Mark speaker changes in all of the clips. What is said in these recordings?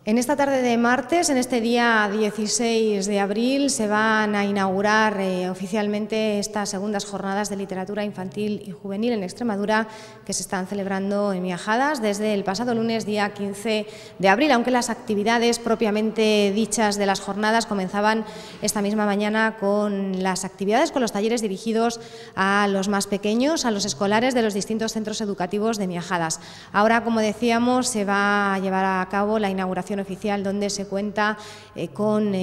Speaker 1: En esta tarde de martes, en este día 16 de abril, se van a inaugurar oficialmente estas segundas jornadas de literatura infantil y juvenil en Extremadura que se están celebrando en Miajadas desde el pasado lunes, día 15 de abril, aunque las actividades propiamente dichas de las jornadas comenzaban esta misma mañana con las actividades, con los talleres dirigidos a los más pequeños, a los escolares de los distintos centros educativos de Miajadas. Ahora, como decíamos, se va a llevar a cabo la inauguración oficial, donde se cuenta con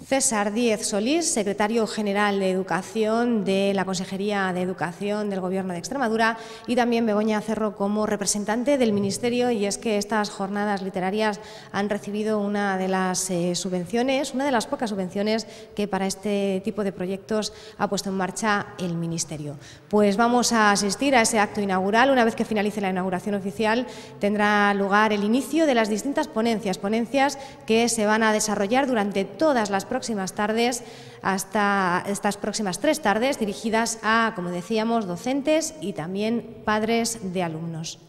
Speaker 1: César Díez Solís, secretario general de Educación de la Consejería de Educación del Gobierno de Extremadura, y también Begoña Cerro como representante del Ministerio. Y es que estas jornadas literarias han recibido una de las subvenciones, una de las pocas subvenciones que para este tipo de proyectos ha puesto en marcha el Ministerio. Pues vamos a asistir a ese acto inaugural. Una vez que finalice la inauguración oficial, tendrá lugar el inicio de las distintas ponencias que se van a desarrollar durante todas las próximas tardes, hasta estas próximas 3 tardes, dirigidas a, como decíamos, docentes y también padres de alumnos.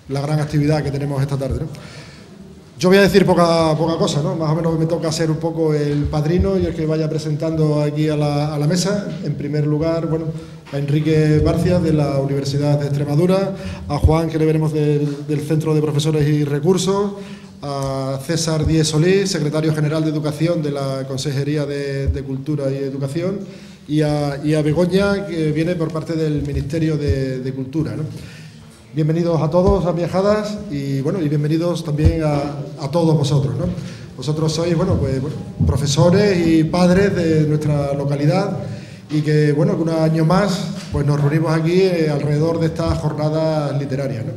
Speaker 2: La gran actividad que tenemos esta tarde, ¿no? Yo voy a decir poca cosa, ¿no? Más o menos me toca ser un poco el padrino y el que vaya presentando aquí a la mesa. En primer lugar, bueno, a Enrique Barcia, de la Universidad de Extremadura, a Juan, que le veremos del Centro de Profesores y Recursos, a César Díez Solís, secretario general de Educación de la Consejería de Cultura y Educación, y a Begoña, que viene por parte del Ministerio de Cultura, ¿no? Bienvenidos a todos a Miajadas y bienvenidos también a todos vosotros, ¿no? Vosotros sois profesores y padres de nuestra localidad y que un año más pues nos reunimos aquí alrededor de estas jornadas literarias, ¿no?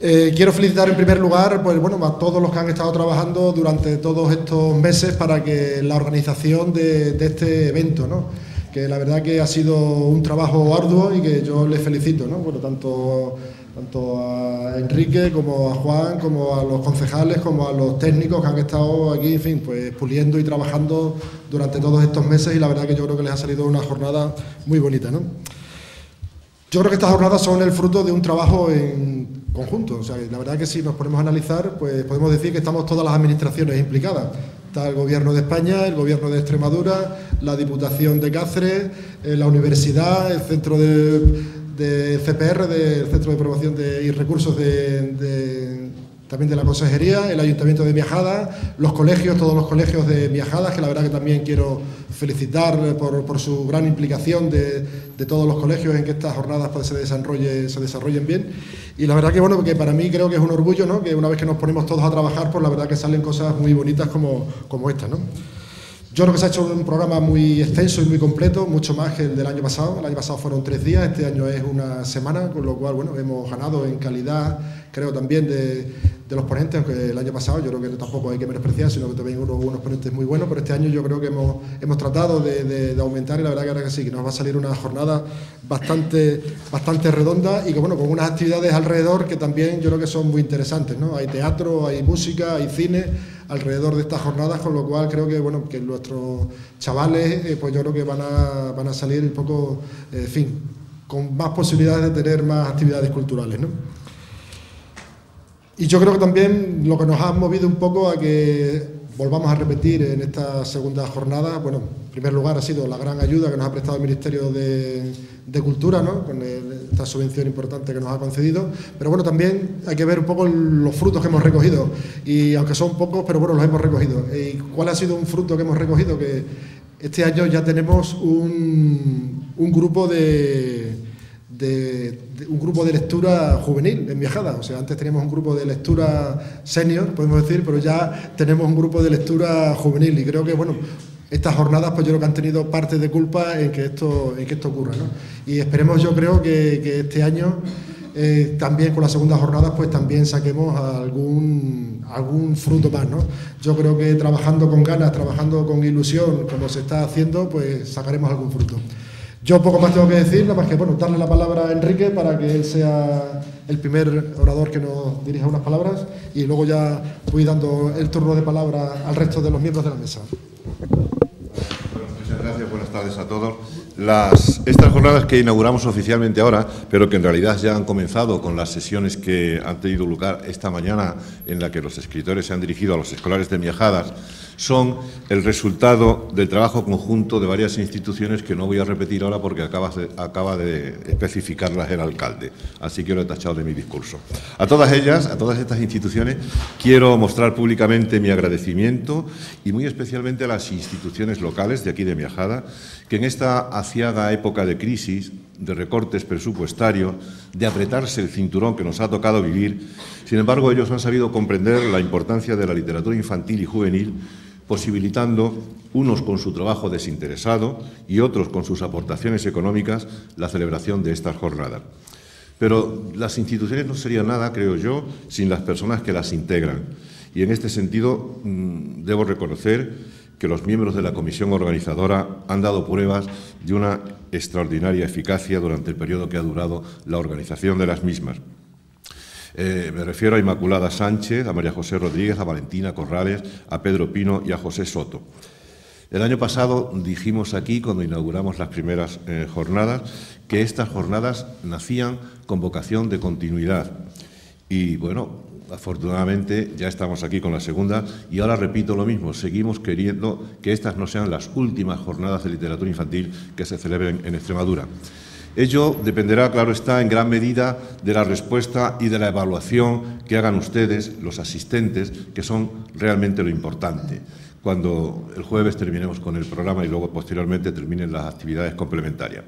Speaker 2: Quiero felicitar en primer lugar a todos los que han estado trabajando durante todos estos meses para que la organización de este evento, ¿no? Que la verdad que ha sido un trabajo arduo y que yo les felicito, ¿no? Tanto a Enrique como a Juan, como a los concejales, como a los técnicos que han estado aquí, en fin, pues puliendo y trabajando durante todos estos meses, y la verdad que yo creo que les ha salido una jornada muy bonita, ¿no? Yo creo que estas jornadas son el fruto de un trabajo en conjunto. O sea, la verdad que si nos ponemos a analizar, pues podemos decir que estamos todas las administraciones implicadas. Está el Gobierno de España, el Gobierno de Extremadura, la Diputación de Cáceres, la Universidad, el Centro de CPR, del Centro de Promoción y Recursos también de la Consejería, el Ayuntamiento de Miajadas, los colegios, todos los colegios de Miajadas, que la verdad que también quiero felicitar por su gran implicación de todos los colegios en que estas jornadas pues, se desarrollen bien. Y la verdad que para mí creo que es un orgullo, ¿no? Que una vez que nos ponemos todos a trabajar, pues la verdad que salen cosas muy bonitas como esta, ¿no? Yo creo que se ha hecho un programa muy extenso y muy completo, mucho más que el del año pasado. El año pasado fueron 3 días, este año es una semana, con lo cual hemos ganado en calidad, creo también de los ponentes, aunque el año pasado yo creo que tampoco hay que menospreciar, sino que también hubo unos ponentes muy buenos, pero este año yo creo que hemos tratado de aumentar, y la verdad que ahora que sí, que nos va a salir una jornada bastante redonda y que con unas actividades alrededor que también yo creo que son muy interesantes, ¿no? Hay teatro, hay música, hay cine alrededor de estas jornadas, con lo cual creo que nuestros chavales pues yo creo que van a salir un poco, en fin, con más posibilidades de tener más actividades culturales, ¿no? Y yo creo que también lo que nos ha movido un poco a que volvamos a repetir en esta segunda jornada, bueno, en primer lugar ha sido la gran ayuda que nos ha prestado el Ministerio de Cultura, ¿no?, con esta subvención importante que nos ha concedido, pero bueno, también hay que ver un poco los frutos que hemos recogido, y aunque son pocos, pero bueno, los hemos recogido. ¿Y cuál ha sido un fruto que hemos recogido? Que este año ya tenemos un grupo de lectura juvenil en Viajada. O sea, antes teníamos un grupo de lectura senior, podemos decir, pero ya tenemos un grupo de lectura juvenil, y creo que, bueno, estas jornadas, pues yo creo que han tenido parte de culpa en que esto ocurra, ¿no? Y esperemos, yo creo que este año también con las segundas jornadas, pues también saquemos algún fruto más, ¿no? Yo creo que trabajando con ganas, trabajando con ilusión, como se está haciendo, pues sacaremos algún fruto. Yo poco más tengo que decir, nada más que, bueno, darle la palabra a Enrique para que él sea el primer orador que nos dirija unas palabras, y luego ya voy dando el turno de palabra al resto de los miembros de la mesa.
Speaker 3: Bueno, muchas gracias, buenas tardes a todos. Estas jornadas que inauguramos oficialmente ahora, pero que en realidad ya han comenzado con las sesiones que han tenido lugar esta mañana, en la que los escritores se han dirigido a los escolares de Miajadas, son el resultado del trabajo conjunto de varias instituciones que no voy a repetir ahora porque acaba de especificarlas el alcalde, así que lo he tachado de mi discurso. A todas ellas, a todas estas instituciones, quiero mostrar públicamente mi agradecimiento, y muy especialmente a las instituciones locales de aquí de Miajada, que en esta aciaga época de crisis, de recortes presupuestarios, de apretarse el cinturón que nos ha tocado vivir, sin embargo, ellos han sabido comprender la importancia de la literatura infantil y juvenil, posibilitando, unos con su trabajo desinteresado y otros con sus aportaciones económicas, la celebración de estas jornadas. Pero las instituciones no serían nada, creo yo, sin las personas que las integran. Y en este sentido, debo reconocer que los miembros de la comisión organizadora han dado pruebas de una extraordinaria eficacia durante el periodo que ha durado la organización de las mismas. Me refiero a Inmaculada Sánchez, a María José Rodríguez, a Valentina Corrales, a Pedro Pino y a José Soto. El año pasado dijimos aquí, cuando inauguramos las primeras jornadas, que estas jornadas nacían con vocación de continuidad. Y bueno, afortunadamente ya estamos aquí con la segunda, y ahora repito lo mismo, seguimos queriendo que estas no sean las últimas jornadas de literatura infantil que se celebren en Extremadura. Ello dependerá, claro está, en gran medida de la respuesta y de la evaluación que hagan ustedes, los asistentes, que son realmente lo importante, cuando el jueves terminemos con el programa y luego posteriormente terminen las actividades complementarias.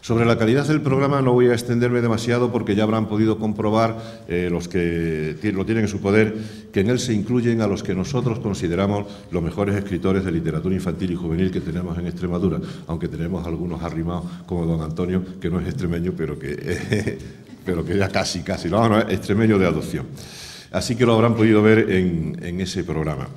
Speaker 3: Sobre la calidad del programa no voy a extenderme demasiado porque ya habrán podido comprobar los que lo tienen en su poder que en él se incluyen a los que nosotros consideramos los mejores escritores de literatura infantil y juvenil que tenemos en Extremadura, aunque tenemos algunos arrimados como don Antonio, que no es extremeño, pero que ya casi, no, es extremeño de adopción. Así que lo habrán podido ver en ese programa.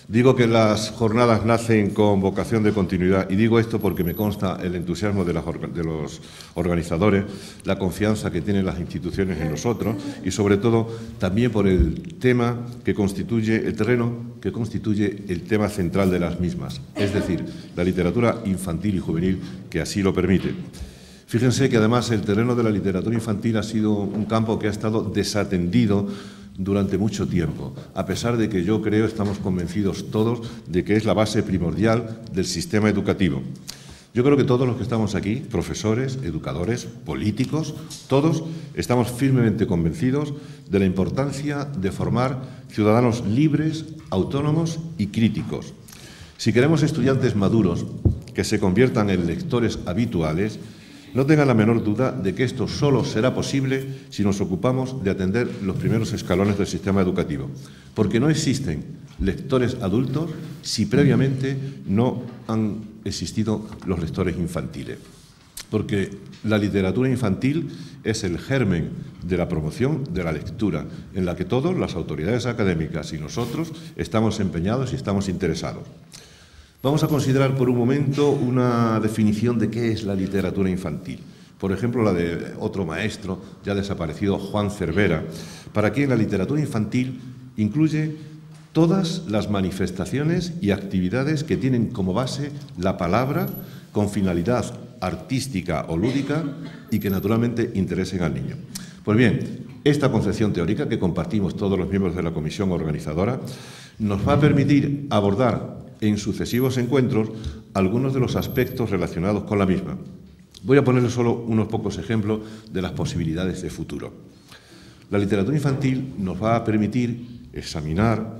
Speaker 3: Digo que las jornadas nacen con vocación de continuidad, y digo esto porque me consta el entusiasmo de los organizadores, la confianza que tienen las instituciones en nosotros y, sobre todo, también por el tema que constituye, el terreno que constituye el tema central de las mismas, es decir, la literatura infantil y juvenil, que así lo permite. Fíjense que, además, el terreno de la literatura infantil ha sido un campo que ha estado desatendido durante mucho tiempo, a pesar de que yo creo, estamos convencidos todos, de que es la base primordial del sistema educativo. Yo creo que todos los que estamos aquí, profesores, educadores, políticos, todos estamos firmemente convencidos de la importancia de formar ciudadanos libres, autónomos y críticos. Si queremos estudiantes maduros que se conviertan en lectores habituales, no tengan la menor duda de que esto solo será posible si nos ocupamos de atender los primeros escalones del sistema educativo, porque no existen lectores adultos si previamente no han existido los lectores infantiles, porque la literatura infantil es el germen de la promoción de la lectura, en la que todos, las autoridades académicas y nosotros, estamos empeñados y estamos interesados. Vamos a considerar por un momento una definición de qué es la literatura infantil. Por ejemplo, la de otro maestro, ya desaparecido, Juan Cervera, para quien la literatura infantil incluye todas las manifestaciones y actividades que tienen como base la palabra con finalidad artística o lúdica y que naturalmente interesen al niño. Pues bien, Esta concepción teórica, que compartimos todos los miembros de la comisión organizadora, nos va a permitir abordar en sucesivos encuentros algunos de los aspectos relacionados con la misma. Voy a ponerles solo unos pocos ejemplos de las posibilidades de futuro. La literatura infantil nos va a permitir examinar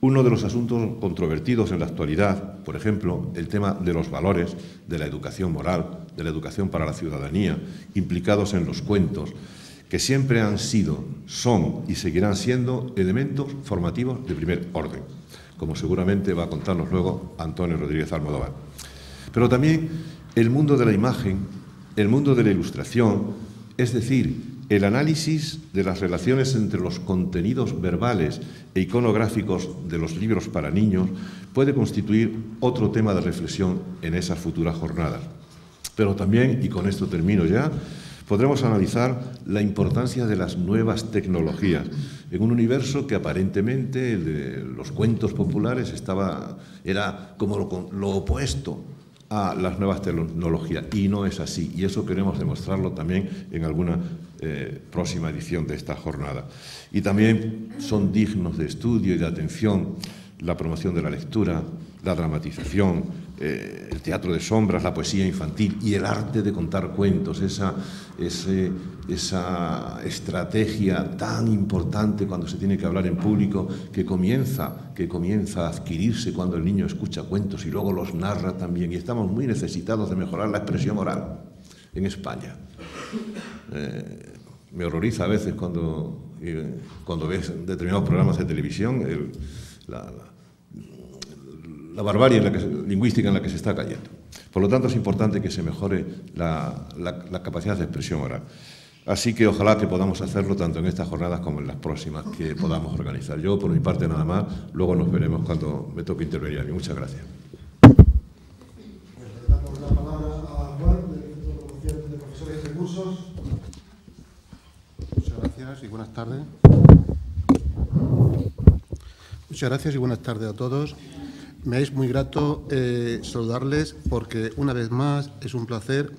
Speaker 3: uno de los asuntos controvertidos en la actualidad, por ejemplo, el tema de los valores, de la educación moral, de la educación para la ciudadanía, implicados en los cuentos, que siempre han sido, son y seguirán siendo elementos formativos de primer orden, como seguramente va a contarnos luego Antonio Rodríguez Almodóvar. Pero también el mundo de la imagen, el mundo de la ilustración, es decir, el análisis de las relaciones entre los contenidos verbales e iconográficos de los libros para niños puede constituir otro tema de reflexión en esas futuras jornadas. Pero también, y con esto termino ya, podremos analizar la importancia de las nuevas tecnologías en un universo que aparentemente, el de los cuentos populares, era como lo opuesto a las nuevas tecnologías, y no es así, y eso queremos demostrarlo también en alguna próxima edición de esta jornada. Y también son dignos de estudio y de atención la promoción de la lectura, la dramatización, el teatro de sombras, la poesía infantil y el arte de contar cuentos, esa estrategia tan importante cuando se tiene que hablar en público que comienza a adquirirse cuando el niño escucha cuentos y luego los narra también. Y estamos muy necesitados de mejorar la expresión oral en España. Me horroriza a veces cuando ves determinados programas de televisión la barbarie lingüística en la que se está cayendo. Por lo tanto, es importante que se mejore la capacidad de expresión oral. Así que ojalá que podamos hacerlo tanto en estas jornadas como en las próximas que podamos organizar. Yo, por mi parte, nada más. Luego nos veremos cuando me toque intervenir a mí. Muchas gracias.
Speaker 2: Le damos la palabra a Juan, del Centro de Promoción de Profesores y Recursos.
Speaker 4: Muchas gracias y buenas tardes. Muchas gracias y buenas tardes a todos. Me es muy grato saludarles porque una vez más es un placer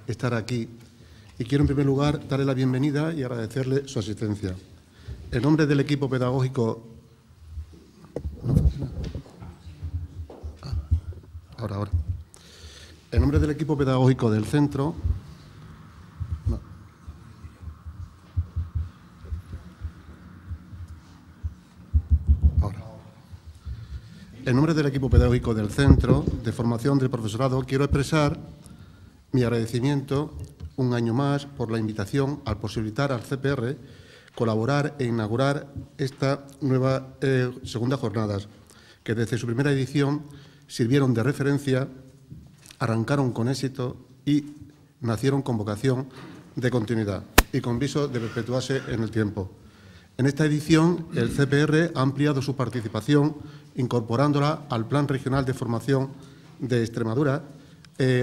Speaker 4: estar aquí. Y quiero en primer lugar darle la bienvenida y agradecerle su asistencia. En nombre del equipo pedagógico... ¿No funciona? Ahora. En nombre del equipo pedagógico del centro... No. En nombre del equipo pedagógico del Centro de Formación del Profesorado, quiero expresar mi agradecimiento un año más por la invitación al posibilitar al CPR colaborar e inaugurar esta nueva segunda jornadas, que desde su primera edición sirvieron de referencia, arrancaron con éxito y nacieron con vocación de continuidad y con viso de perpetuarse en el tiempo. En esta edición, el CPR ha ampliado su participación incorporándola al Plan Regional de Formación de Extremadura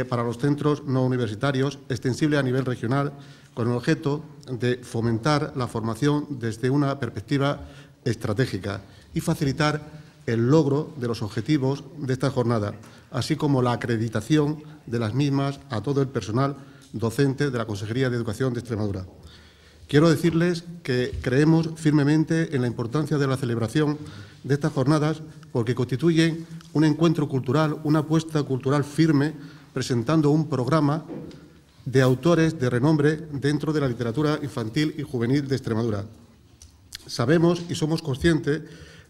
Speaker 4: para los centros no universitarios, extensible a nivel regional, con el objeto de fomentar la formación desde una perspectiva estratégica y facilitar el logro de los objetivos de esta jornada, así como la acreditación de las mismas a todo el personal docente de la Consejería de Educación de Extremadura. Quiero decirles que creemos firmemente en la importancia de la celebración de estas jornadas porque constituyen un encuentro cultural, una apuesta cultural firme, presentando un programa de autores de renombre dentro de la literatura infantil y juvenil de Extremadura. Sabemos y somos conscientes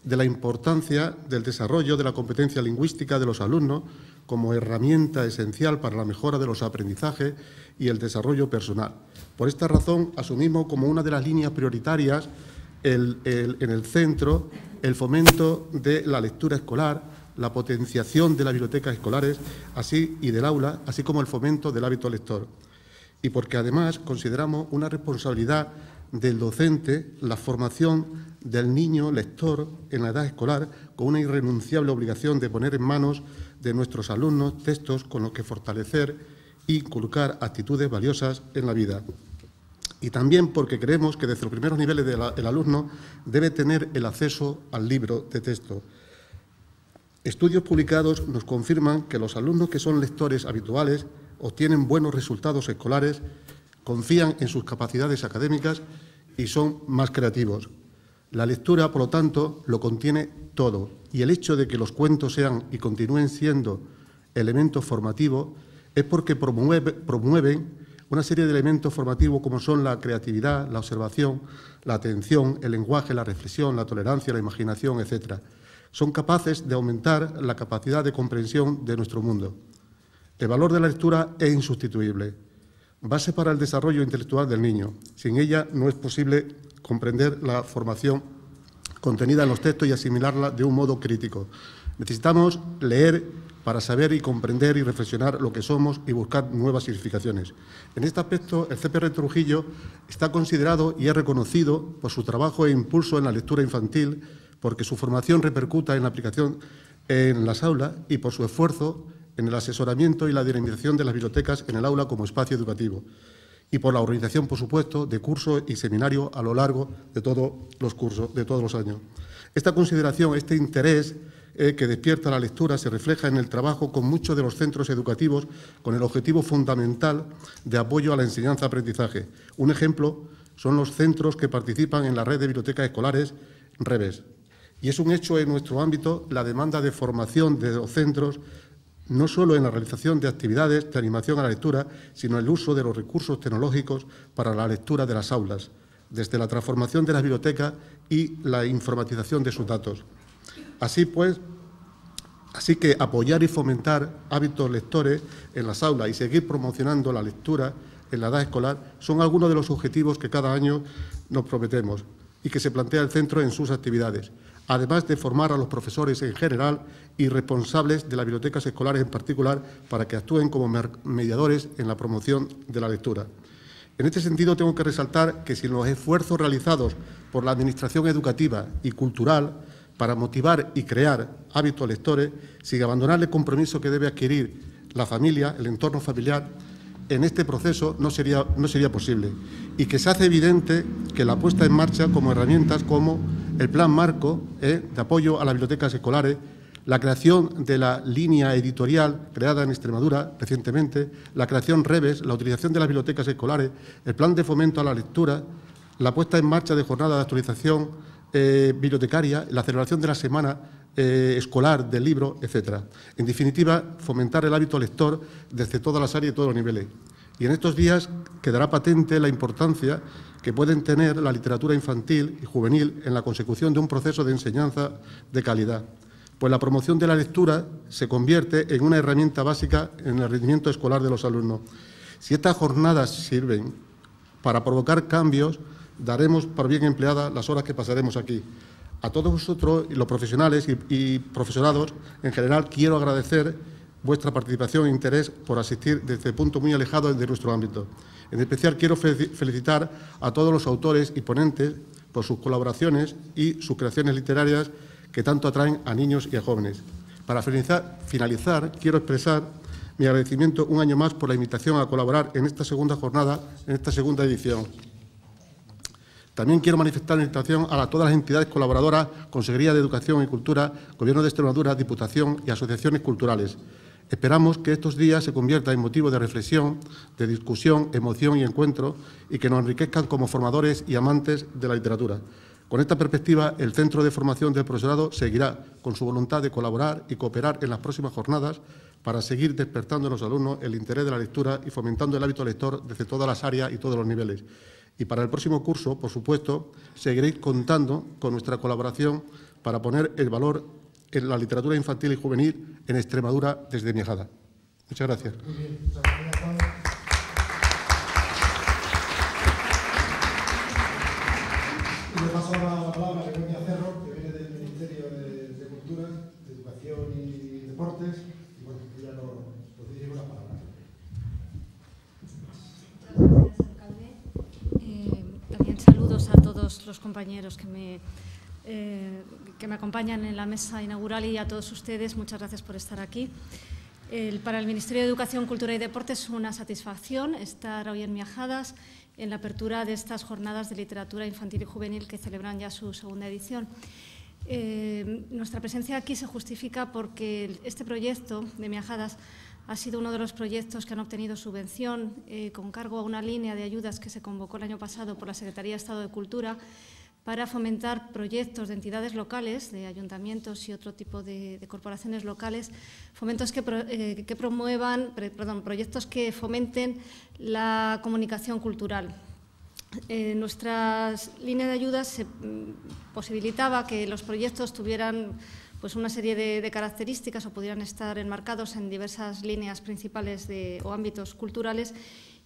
Speaker 4: de la importancia del desarrollo de la competencia lingüística de los alumnos como herramienta esencial para la mejora de los aprendizajes y el desarrollo personal. Por esta razón, asumimos como una de las líneas prioritarias en el centro el fomento de la lectura escolar, la potenciación de las bibliotecas escolares y del aula, así como el fomento del hábito lector. Y porque además consideramos una responsabilidad del docente la formación del niño lector en la edad escolar con una irrenunciable obligación de poner en manos de nuestros alumnos textos con los que fortalecer e inculcar actitudes valiosas en la vida. Y también porque creemos que desde los primeros niveles el alumno debe tener el acceso al libro de texto. Estudios publicados nos confirman que los alumnos que son lectores habituales obtienen buenos resultados escolares, confían en sus capacidades académicas y son más creativos. La lectura, por lo tanto, lo contiene todo, y el hecho de que los cuentos sean y continúen siendo elementos formativos es porque promueven una serie de elementos formativos como son la creatividad, la observación, la atención, el lenguaje, la reflexión, la tolerancia, la imaginación, etc. Son capaces de aumentar la capacidad de comprensión de nuestro mundo. El valor de la lectura es insustituible, base para el desarrollo intelectual del niño. Sin ella no es posible comprender la formación contenida en los textos y asimilarla de un modo crítico. Necesitamos leer para saber y comprender y reflexionar lo que somos y buscar nuevas significaciones. En este aspecto, el CPR Trujillo está considerado y es reconocido por su trabajo e impulso en la lectura infantil, porque su formación repercuta en la aplicación en las aulas y por su esfuerzo en el asesoramiento y la dinamización de las bibliotecas en el aula como espacio educativo, y por la organización, por supuesto, de cursos y seminarios a lo largo de todos los cursos, de todos los años. Esta consideración, este interés que despierta la lectura se refleja en el trabajo con muchos de los centros educativos con el objetivo fundamental de apoyo a la enseñanza-aprendizaje. Un ejemplo son los centros que participan en la red de bibliotecas escolares REBES. Y es un hecho en nuestro ámbito la demanda de formación de los centros, no solo en la realización de actividades de animación a la lectura, sino en el uso de los recursos tecnológicos para la lectura de las aulas, desde la transformación de las bibliotecas y la informatización de sus datos. Así que apoyar y fomentar hábitos lectores en las aulas y seguir promocionando la lectura en la edad escolar son algunos de los objetivos que cada año nos prometemos y que se plantea el centro en sus actividades, además de formar a los profesores en general y responsables de las bibliotecas escolares en particular para que actúen como mediadores en la promoción de la lectura. En este sentido, tengo que resaltar que sin los esfuerzos realizados por la Administración educativa y cultural para motivar y crear hábitos lectores, sin abandonar el compromiso que debe adquirir la familia, el entorno familiar, en este proceso no sería posible, y que se hace evidente que la puesta en marcha como herramientas como el Plan Marco de apoyo a las bibliotecas escolares, la creación de la línea editorial creada en Extremadura recientemente, la creación REBES, la utilización de las bibliotecas escolares, el plan de fomento a la lectura, la puesta en marcha de jornadas de actualización bibliotecaria, la celebración de la semana escolar del libro, etc. En definitiva, fomentar el hábito lector desde todas las áreas y todos los niveles. Y en estos días quedará patente la importancia que pueden tener la literatura infantil y juvenil en la consecución de un proceso de enseñanza de calidad, pues la promoción de la lectura se convierte en una herramienta básica en el rendimiento escolar de los alumnos. Si estas jornadas sirven para provocar cambios, daremos por bien empleadas las horas que pasaremos aquí. A todos vosotros, los profesionales y profesorados, en general, quiero agradecer vuestra participación e interés por asistir desde puntos muy alejados de nuestro ámbito. En especial, quiero felicitar a todos los autores y ponentes por sus colaboraciones y sus creaciones literarias que tanto atraen a niños y a jóvenes. Para finalizar, quiero expresar mi agradecimiento un año más por la invitación a colaborar en esta segunda jornada, en esta segunda edición. También quiero manifestar mi invitación a todas las entidades colaboradoras, Consejería de Educación y Cultura, Gobierno de Extremadura, Diputación y asociaciones culturales. Esperamos que estos días se conviertan en motivo de reflexión, de discusión, emoción y encuentro, y que nos enriquezcan como formadores y amantes de la literatura. Con esta perspectiva, el Centro de Formación del Profesorado seguirá con su voluntad de colaborar y cooperar en las próximas jornadas para seguir despertando en los alumnos el interés de la lectura y fomentando el hábito lector desde todas las áreas y todos los niveles. Y para el próximo curso, por supuesto, seguiréis contando con nuestra colaboración para poner el valor en la literatura infantil y juvenil en Extremadura desde Miajada. Muchas gracias.
Speaker 2: Muy bien, muchas gracias, Juan. Y le paso la palabra a Begoña Cerro, que viene del Ministerio de Cultura, de Educación y Deportes. Y bueno, ella nos dirige una palabra.
Speaker 5: Gracias, alcalde. También saludos a todos los compañeros que me acompañan en la mesa inaugural y a todos ustedes. Muchas gracias por estar aquí. Para el Ministerio de Educación, Cultura y Deportes es una satisfacción estar hoy en Miajadas en la apertura de estas jornadas de literatura infantil y juvenil que celebran ya su segunda edición. Nuestra presencia aquí se justifica porque este proyecto de Miajadas ha sido uno de los proyectos que han obtenido subvención con cargo a una línea de ayudas que se convocó el año pasado por la Secretaría de Estado de Cultura para fomentar proyectos de entidades locales, de ayuntamientos y otro tipo de corporaciones locales, proyectos que fomenten la comunicación cultural. Nuestra línea de ayudas se posibilitaba que los proyectos tuvieran pues una serie de características o pudieran estar enmarcados en diversas líneas principales o ámbitos culturales,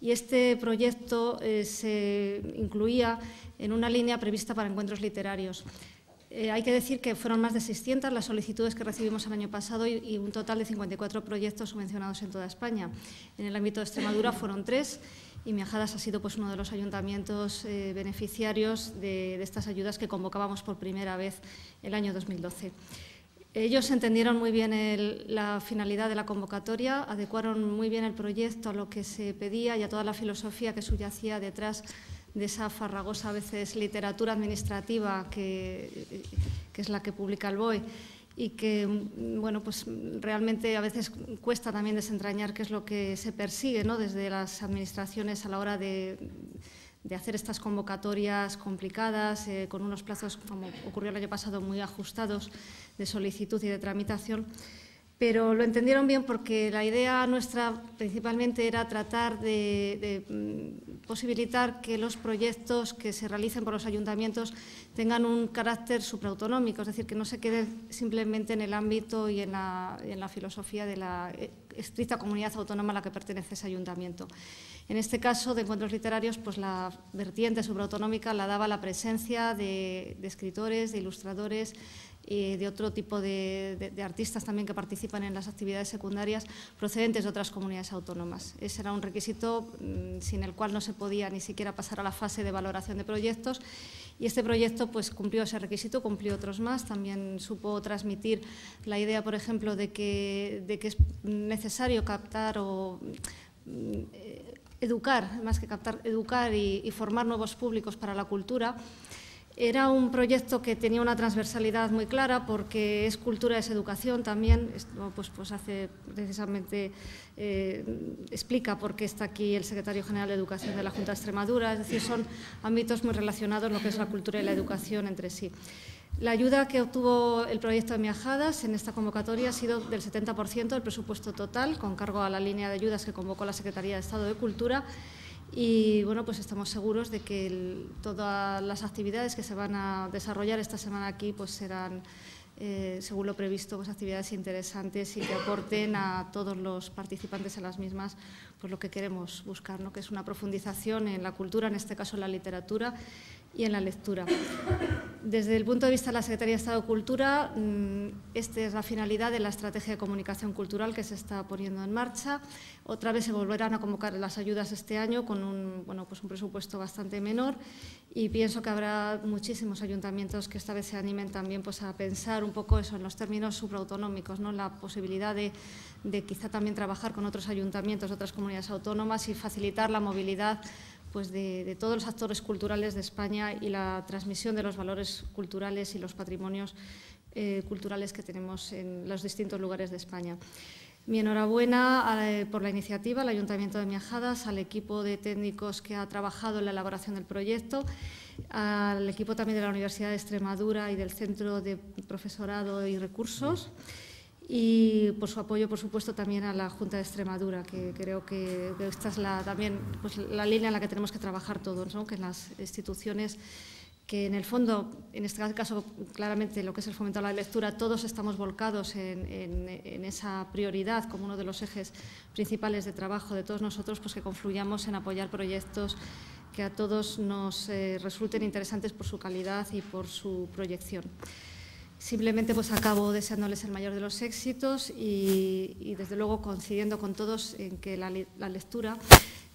Speaker 5: y este proyecto se incluía en una línea prevista para encuentros literarios. Hay que decir que fueron más de 600 las solicitudes que recibimos el año pasado y un total de 54 proyectos subvencionados en toda España. En el ámbito de Extremadura fueron 3 y Miajadas ha sido pues uno de los ayuntamientos beneficiarios de estas ayudas que convocábamos por primera vez el año 2012. Ellos entendieron muy bien la finalidad de la convocatoria, adecuaron muy bien el proyecto a lo que se pedía y a toda la filosofía que subyacía detrás de esa farragosa a veces literatura administrativa que es la que publica el BOE y que bueno, pues realmente a veces cuesta también desentrañar qué es lo que se persigue, ¿no?, desde las administraciones a la hora de hacer estas convocatorias complicadas, con unos plazos, como ocurrió el año pasado, muy ajustados de solicitud y de tramitación. Pero lo entendieron bien porque la idea nuestra principalmente era tratar de posibilitar que los proyectos que se realicen por los ayuntamientos tengan un carácter supraautonómico, es decir, que no se queden simplemente en el ámbito y en la filosofía de la estricta comunidad autónoma a la que pertenece ese ayuntamiento. En este caso de encuentros literarios, pues la vertiente supraautonómica la daba la presencia de escritores, de ilustradores, y de otro tipo de artistas también que participan en las actividades secundarias procedentes de otras comunidades autónomas. Ese era un requisito sin el cual no se podía ni siquiera pasar a la fase de valoración de proyectos, y este proyecto pues cumplió ese requisito, cumplió otros más. También supo transmitir la idea, por ejemplo, de que es necesario captar o educar, más que captar, educar y formar nuevos públicos para la cultura. Era un proyecto que tenía una transversalidad muy clara porque es cultura, es educación también. Esto pues hace precisamente, explica por qué está aquí el secretario general de Educación de la Junta de Extremadura, es decir, son ámbitos muy relacionados lo que es la cultura y la educación entre sí. La ayuda que obtuvo el proyecto de Miajadas en esta convocatoria ha sido del 70% del presupuesto total, con cargo a la línea de ayudas que convocó la Secretaría de Estado de Cultura. Y bueno, pues estamos seguros de que todas las actividades que se van a desarrollar esta semana aquí pues serán, según lo previsto, pues actividades interesantes y que aporten a todos los participantes en las mismas pues lo que queremos buscar, ¿no?, que es una profundización en la cultura, en este caso en la literatura y en la lectura. Desde el punto de vista de la Secretaría de Estado de Cultura, esta es la finalidad de la estrategia de comunicación cultural que se está poniendo en marcha. Otra vez se volverán a convocar las ayudas este año con un presupuesto bastante menor, y pienso que habrá muchísimos ayuntamientos que esta vez se animen también pues a pensar un poco eso en los términos supraautonómicos, ¿no?, la posibilidad de quizá también trabajar con otros ayuntamientos, otras comunidades autónomas y facilitar la movilidad pues de todos los actores culturales de España y la transmisión de los valores culturales y los patrimonios culturales que tenemos en los distintos lugares de España. Mi enhorabuena por la iniciativa al Ayuntamiento de Miajadas, al equipo de técnicos que ha trabajado en la elaboración del proyecto, al equipo también de la Universidad de Extremadura y del Centro de Profesorado y Recursos, y por su apoyo, por supuesto, también a la Junta de Extremadura, que creo que esta es también pues, la línea en la que tenemos que trabajar todos, ¿no?, que en las instituciones que en el fondo, en este caso claramente lo que es el fomento a la lectura, todos estamos volcados en esa prioridad como uno de los ejes principales de trabajo de todos nosotros, pues que confluyamos en apoyar proyectos que a todos nos resulten interesantes por su calidad y por su proyección. Simplemente pues acabo deseándoles el mayor de los éxitos y desde luego coincidiendo con todos en que la lectura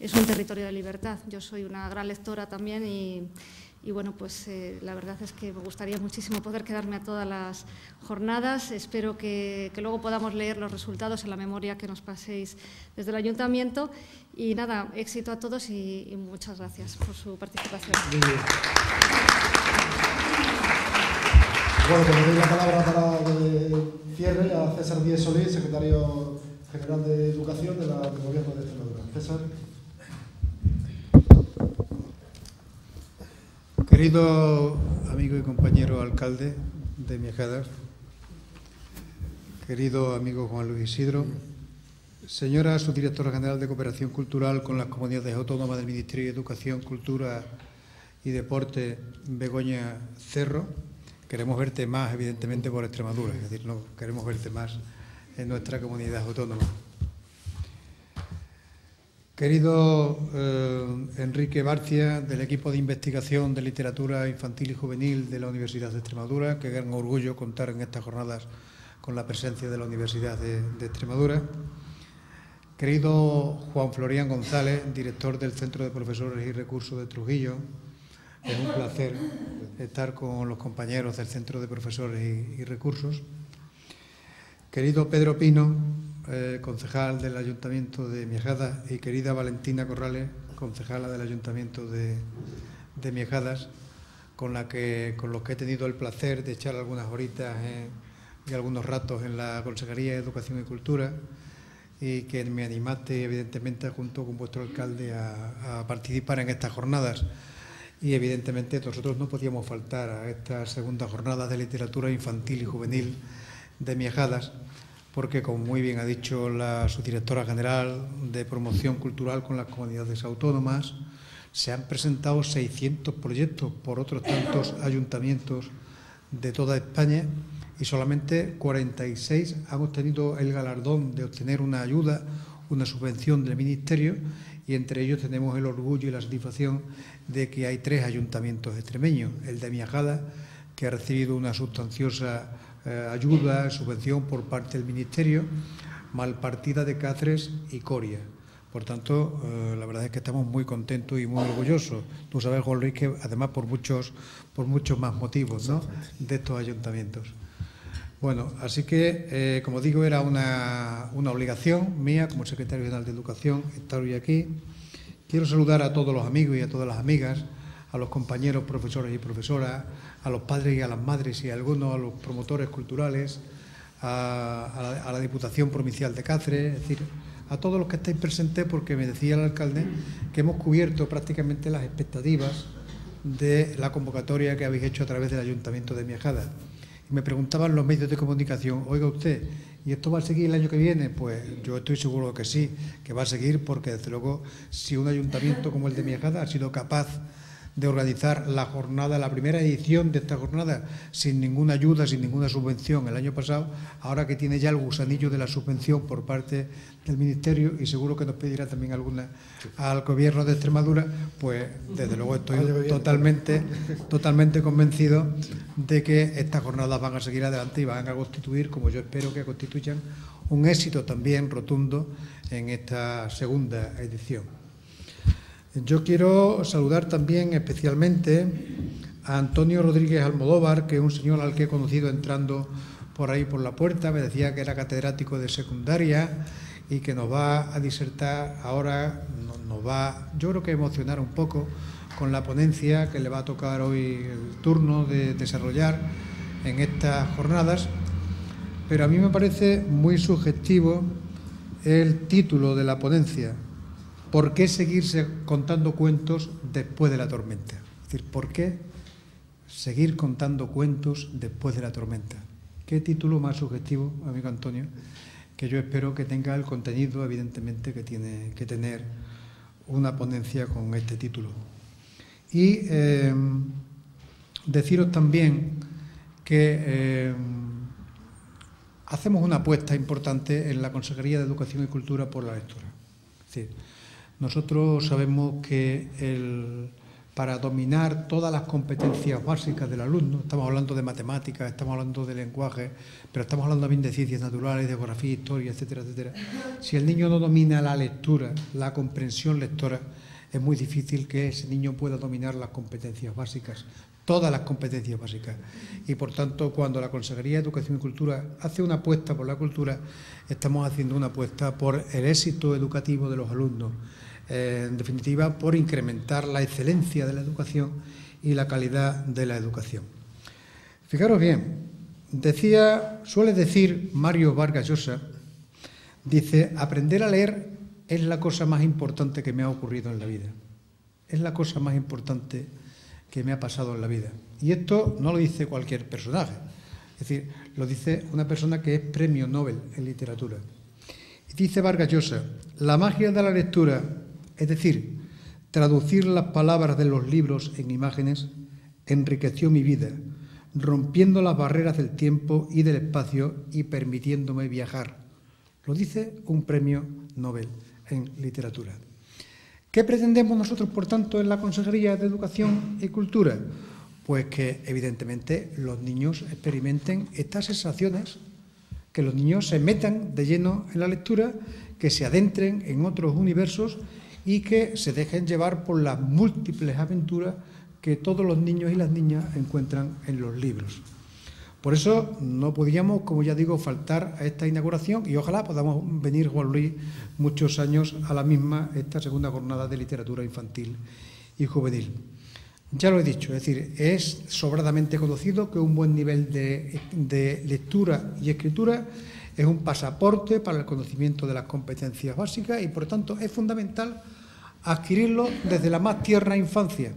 Speaker 5: es un territorio de libertad. Yo soy una gran lectora también y bueno, pues la verdad es que me gustaría muchísimo poder quedarme a todas las jornadas. Espero que luego podamos leer los resultados en la memoria que nos paséis desde el Ayuntamiento. Y nada, éxito a todos y muchas gracias por su participación.
Speaker 2: Bueno, pues le doy la palabra para que cierre a César Díez Solís, secretario general de Educación del Gobierno de Extremadura. César.
Speaker 6: Querido amigo y compañero alcalde de Miejadas, querido amigo Juan Luis Isidro, señora subdirectora general de Cooperación Cultural con las comunidades autónomas del Ministerio de Educación, Cultura y Deporte, Begoña Cerro, queremos verte más, evidentemente, por Extremadura, es decir, no queremos verte más en nuestra comunidad autónoma. Querido Enrique Barcia, del equipo de investigación de literatura infantil y juvenil de la Universidad de Extremadura, qué gran orgullo contar en estas jornadas con la presencia de la Universidad de Extremadura. Querido Juan Florián González, director del Centro de Profesores y Recursos de Trujillo, es un placer estar con los compañeros del Centro de Profesores y Recursos. Querido Pedro Pino, concejal del Ayuntamiento de Miejadas, y querida Valentina Corrales, concejala del Ayuntamiento de Miejadas, con los que he tenido el placer de echar algunas horitas y algunos ratos en la Consejería de Educación y Cultura, y que me animaste, evidentemente, junto con vuestro alcalde, a participar en estas jornadas. Y, evidentemente, nosotros no podíamos faltar a estas segundas jornadas de literatura infantil y juvenil de Miejadas, porque, como muy bien ha dicho la subdirectora general de Promoción Cultural con las comunidades autónomas, se han presentado 600 proyectos por otros tantos ayuntamientos de toda España y solamente 46 han obtenido el galardón de obtener una ayuda, una subvención del Ministerio, y entre ellos tenemos el orgullo y la satisfacción de que hay 3 ayuntamientos extremeños: el de Miejadas, que ha recibido una sustanciosa ayuda, subvención por parte del Ministerio, Malpartida de Cáceres y Coria. Por tanto, la verdad es que estamos muy contentos y muy orgullosos. Tú sabes, Juan Luis, que además por muchos más motivos, ¿no?, de estos ayuntamientos. Bueno, así que, como digo, era una obligación mía como secretario general de Educación estar hoy aquí. Quiero saludar a todos los amigos y a todas las amigas, a los compañeros profesores y profesoras, a los padres y a las madres y a algunos a los promotores culturales, a la Diputación Provincial de Cáceres, es decir, a todos los que estáis presentes, porque me decía el alcalde que hemos cubierto prácticamente las expectativas de la convocatoria que habéis hecho a través del Ayuntamiento de Miejadas. Y me preguntaban los medios de comunicación: oiga usted, ¿y esto va a seguir el año que viene? Pues yo estoy seguro que sí, que va a seguir, porque desde luego, si un ayuntamiento como el de Miejadas ha sido capaz de organizar la jornada, la primera edición de esta jornada, sin ninguna ayuda, sin ninguna subvención el año pasado, ahora que tiene ya el gusanillo de la subvención por parte del Ministerio, y seguro que nos pedirá también alguna al Gobierno de Extremadura, pues desde luego estoy totalmente convencido de que estas jornadas van a seguir adelante y van a constituir, como yo espero que constituyan, un éxito también rotundo en esta segunda edición. Yo quiero saludar también especialmente a Antonio Rodríguez Almodóvar, que es un señor al que he conocido entrando por ahí por la puerta. Me decía que era catedrático de secundaria y que nos va a disertar ahora, nos va, yo creo que emocionar un poco con la ponencia que le va a tocar hoy el turno de desarrollar en estas jornadas. Pero a mí me parece muy sugestivo el título de la ponencia: ¿por qué seguirse contando cuentos después de la tormenta? Es decir, ¿por qué seguir contando cuentos después de la tormenta? ¿Qué título más sugestivo, amigo Antonio? Que yo espero que tenga el contenido, evidentemente, que tiene que tener una ponencia con este título. Y deciros también que hacemos una apuesta importante en la Consejería de Educación y Cultura por la lectura. Es decir, nosotros sabemos que para dominar todas las competencias básicas del alumno, estamos hablando de matemáticas, estamos hablando de lenguaje, pero estamos hablando también de ciencias naturales, de geografía, historia, etcétera, etcétera. Si el niño no domina la lectura, la comprensión lectora, es muy difícil que ese niño pueda dominar las competencias básicas, todas las competencias básicas. Y, por tanto, cuando la Consejería de Educación y Cultura hace una apuesta por la cultura, estamos haciendo una apuesta por el éxito educativo de los alumnos. En definitiva, por incrementar la excelencia de la educación y la calidad de la educación. Fijaros bien, suele decir Mario Vargas Llosa, Dice, aprender a leer es la cosa más importante que me ha ocurrido en la vida. Es la cosa más importante que me ha pasado en la vida. Y esto no lo dice cualquier personaje. Es decir, lo dice una persona que es premio Nobel en literatura. Y dice Vargas Llosa, la magia de la lectura, es decir, traducir las palabras de los libros en imágenes, enriqueció mi vida, rompiendo las barreras del tiempo y del espacio y permitiéndome viajar. Lo dice un premio Nobel en literatura. ¿Qué pretendemos nosotros, por tanto, en la Consejería de Educación y Cultura? Pues que, evidentemente, los niños experimenten estas sensaciones, que los niños se metan de lleno en la lectura, que se adentren en otros universos y que se dejen llevar por las múltiples aventuras que todos los niños y las niñas encuentran en los libros. Por eso no podíamos, como ya digo, faltar a esta inauguración y ojalá podamos venir, Juan Luis, muchos años a la misma, esta segunda jornada de literatura infantil y juvenil. Ya lo he dicho, es decir, es sobradamente conocido que un buen nivel de lectura y escritura es un pasaporte para el conocimiento de las competencias básicas y, por tanto, es fundamental adquirirlo desde la más tierna infancia.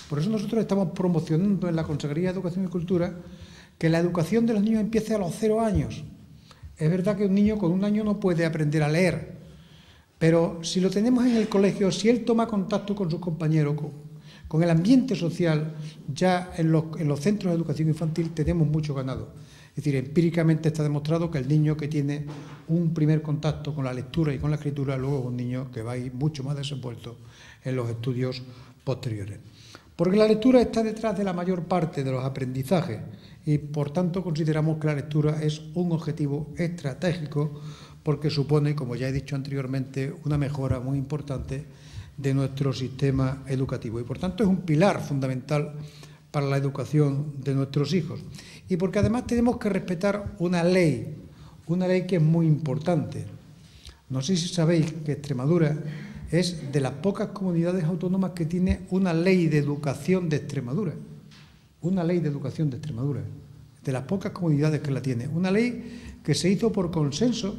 Speaker 6: Por eso nosotros estamos promocionando en la Consejería de Educación y Cultura que la educación de los niños empiece a los 0 años. Es verdad que un niño con 1 año no puede aprender a leer, pero si lo tenemos en el colegio, si él toma contacto con sus compañeros, con el ambiente social, ya en los centros de educación infantil tenemos mucho ganado. Es decir, empíricamente está demostrado que el niño que tiene un primer contacto con la lectura y con la escritura, luego es un niño que va a ir mucho más desenvuelto en los estudios posteriores. Porque la lectura está detrás de la mayor parte de los aprendizajes y, por tanto, consideramos que la lectura es un objetivo estratégico porque supone, como ya he dicho anteriormente, una mejora muy importante de nuestro sistema educativo y, por tanto, es un pilar fundamental para la educación de nuestros hijos. Y porque además tenemos que respetar una ley que es muy importante. No sé si sabéis que Extremadura es de las pocas comunidades autónomas que tiene una ley de educación de Extremadura. Una ley de educación de Extremadura. De las pocas comunidades que la tiene. Una ley que se hizo por consenso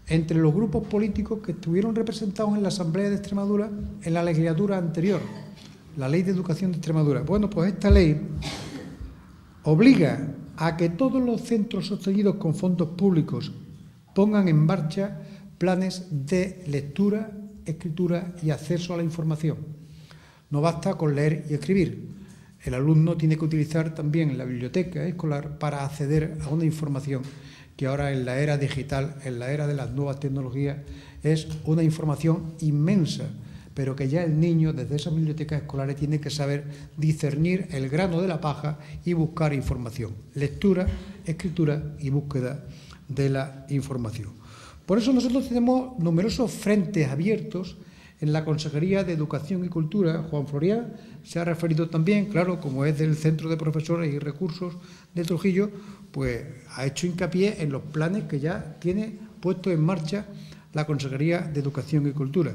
Speaker 6: entre los grupos políticos que estuvieron representados en la Asamblea de Extremadura en la legislatura anterior. La Ley de Educación de Extremadura. Bueno, pues esta ley obliga a que todos los centros sostenidos con fondos públicos pongan en marcha planes de lectura, escritura y acceso a la información. No basta con leer y escribir. El alumno tiene que utilizar también la biblioteca escolar para acceder a una información que ahora en la era digital, en la era de las nuevas tecnologías, es una información inmensa, pero que ya el niño desde esas bibliotecas escolares tiene que saber discernir el grano de la paja y buscar información. Lectura, escritura y búsqueda de la información. Por eso nosotros tenemos numerosos frentes abiertos en la Consejería de Educación y Cultura. Juan Florián se ha referido también, claro, como es del Centro de Profesores y Recursos de Trujillo, pues ha hecho hincapié en los planes que ya tiene puesto en marcha la Consejería de Educación y Cultura.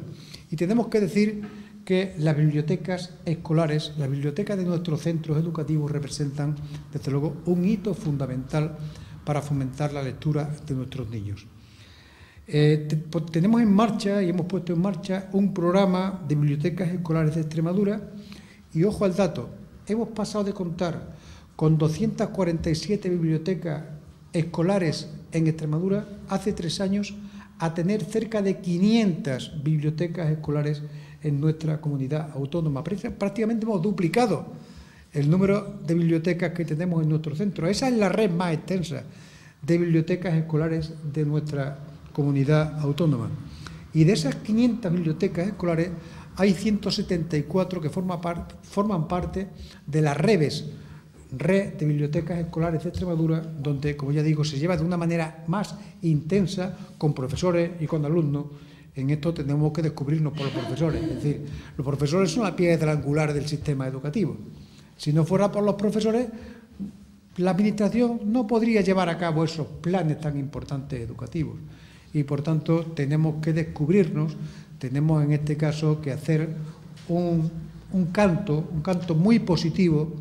Speaker 6: Y tenemos que decir que las bibliotecas escolares, las bibliotecas de nuestros centros educativos representan, desde luego, un hito fundamental para fomentar la lectura de nuestros niños. Tenemos en marcha y hemos puesto en marcha un programa de bibliotecas escolares de Extremadura y, ojo al dato, hemos pasado de contar con 247 bibliotecas escolares en Extremadura hace 3 años a tener cerca de 500 bibliotecas escolares en nuestra comunidad autónoma. Prácticamente hemos duplicado el número de bibliotecas que tenemos en nuestro centro. Esa es la red más extensa de bibliotecas escolares de nuestra comunidad autónoma. Y de esas 500 bibliotecas escolares hay 174 que forman parte de la Red de Bibliotecas Escolares de Extremadura, donde, como ya digo, se lleva de una manera más intensa con profesores y con alumnos. En esto tenemos que descubrirnos por los profesores. Es decir, los profesores son la piedra angular del sistema educativo. Si no fuera por los profesores, la Administración no podría llevar a cabo esos planes tan importantes educativos. Y, por tanto, tenemos que descubrirnos, tenemos en este caso que hacer un canto muy positivo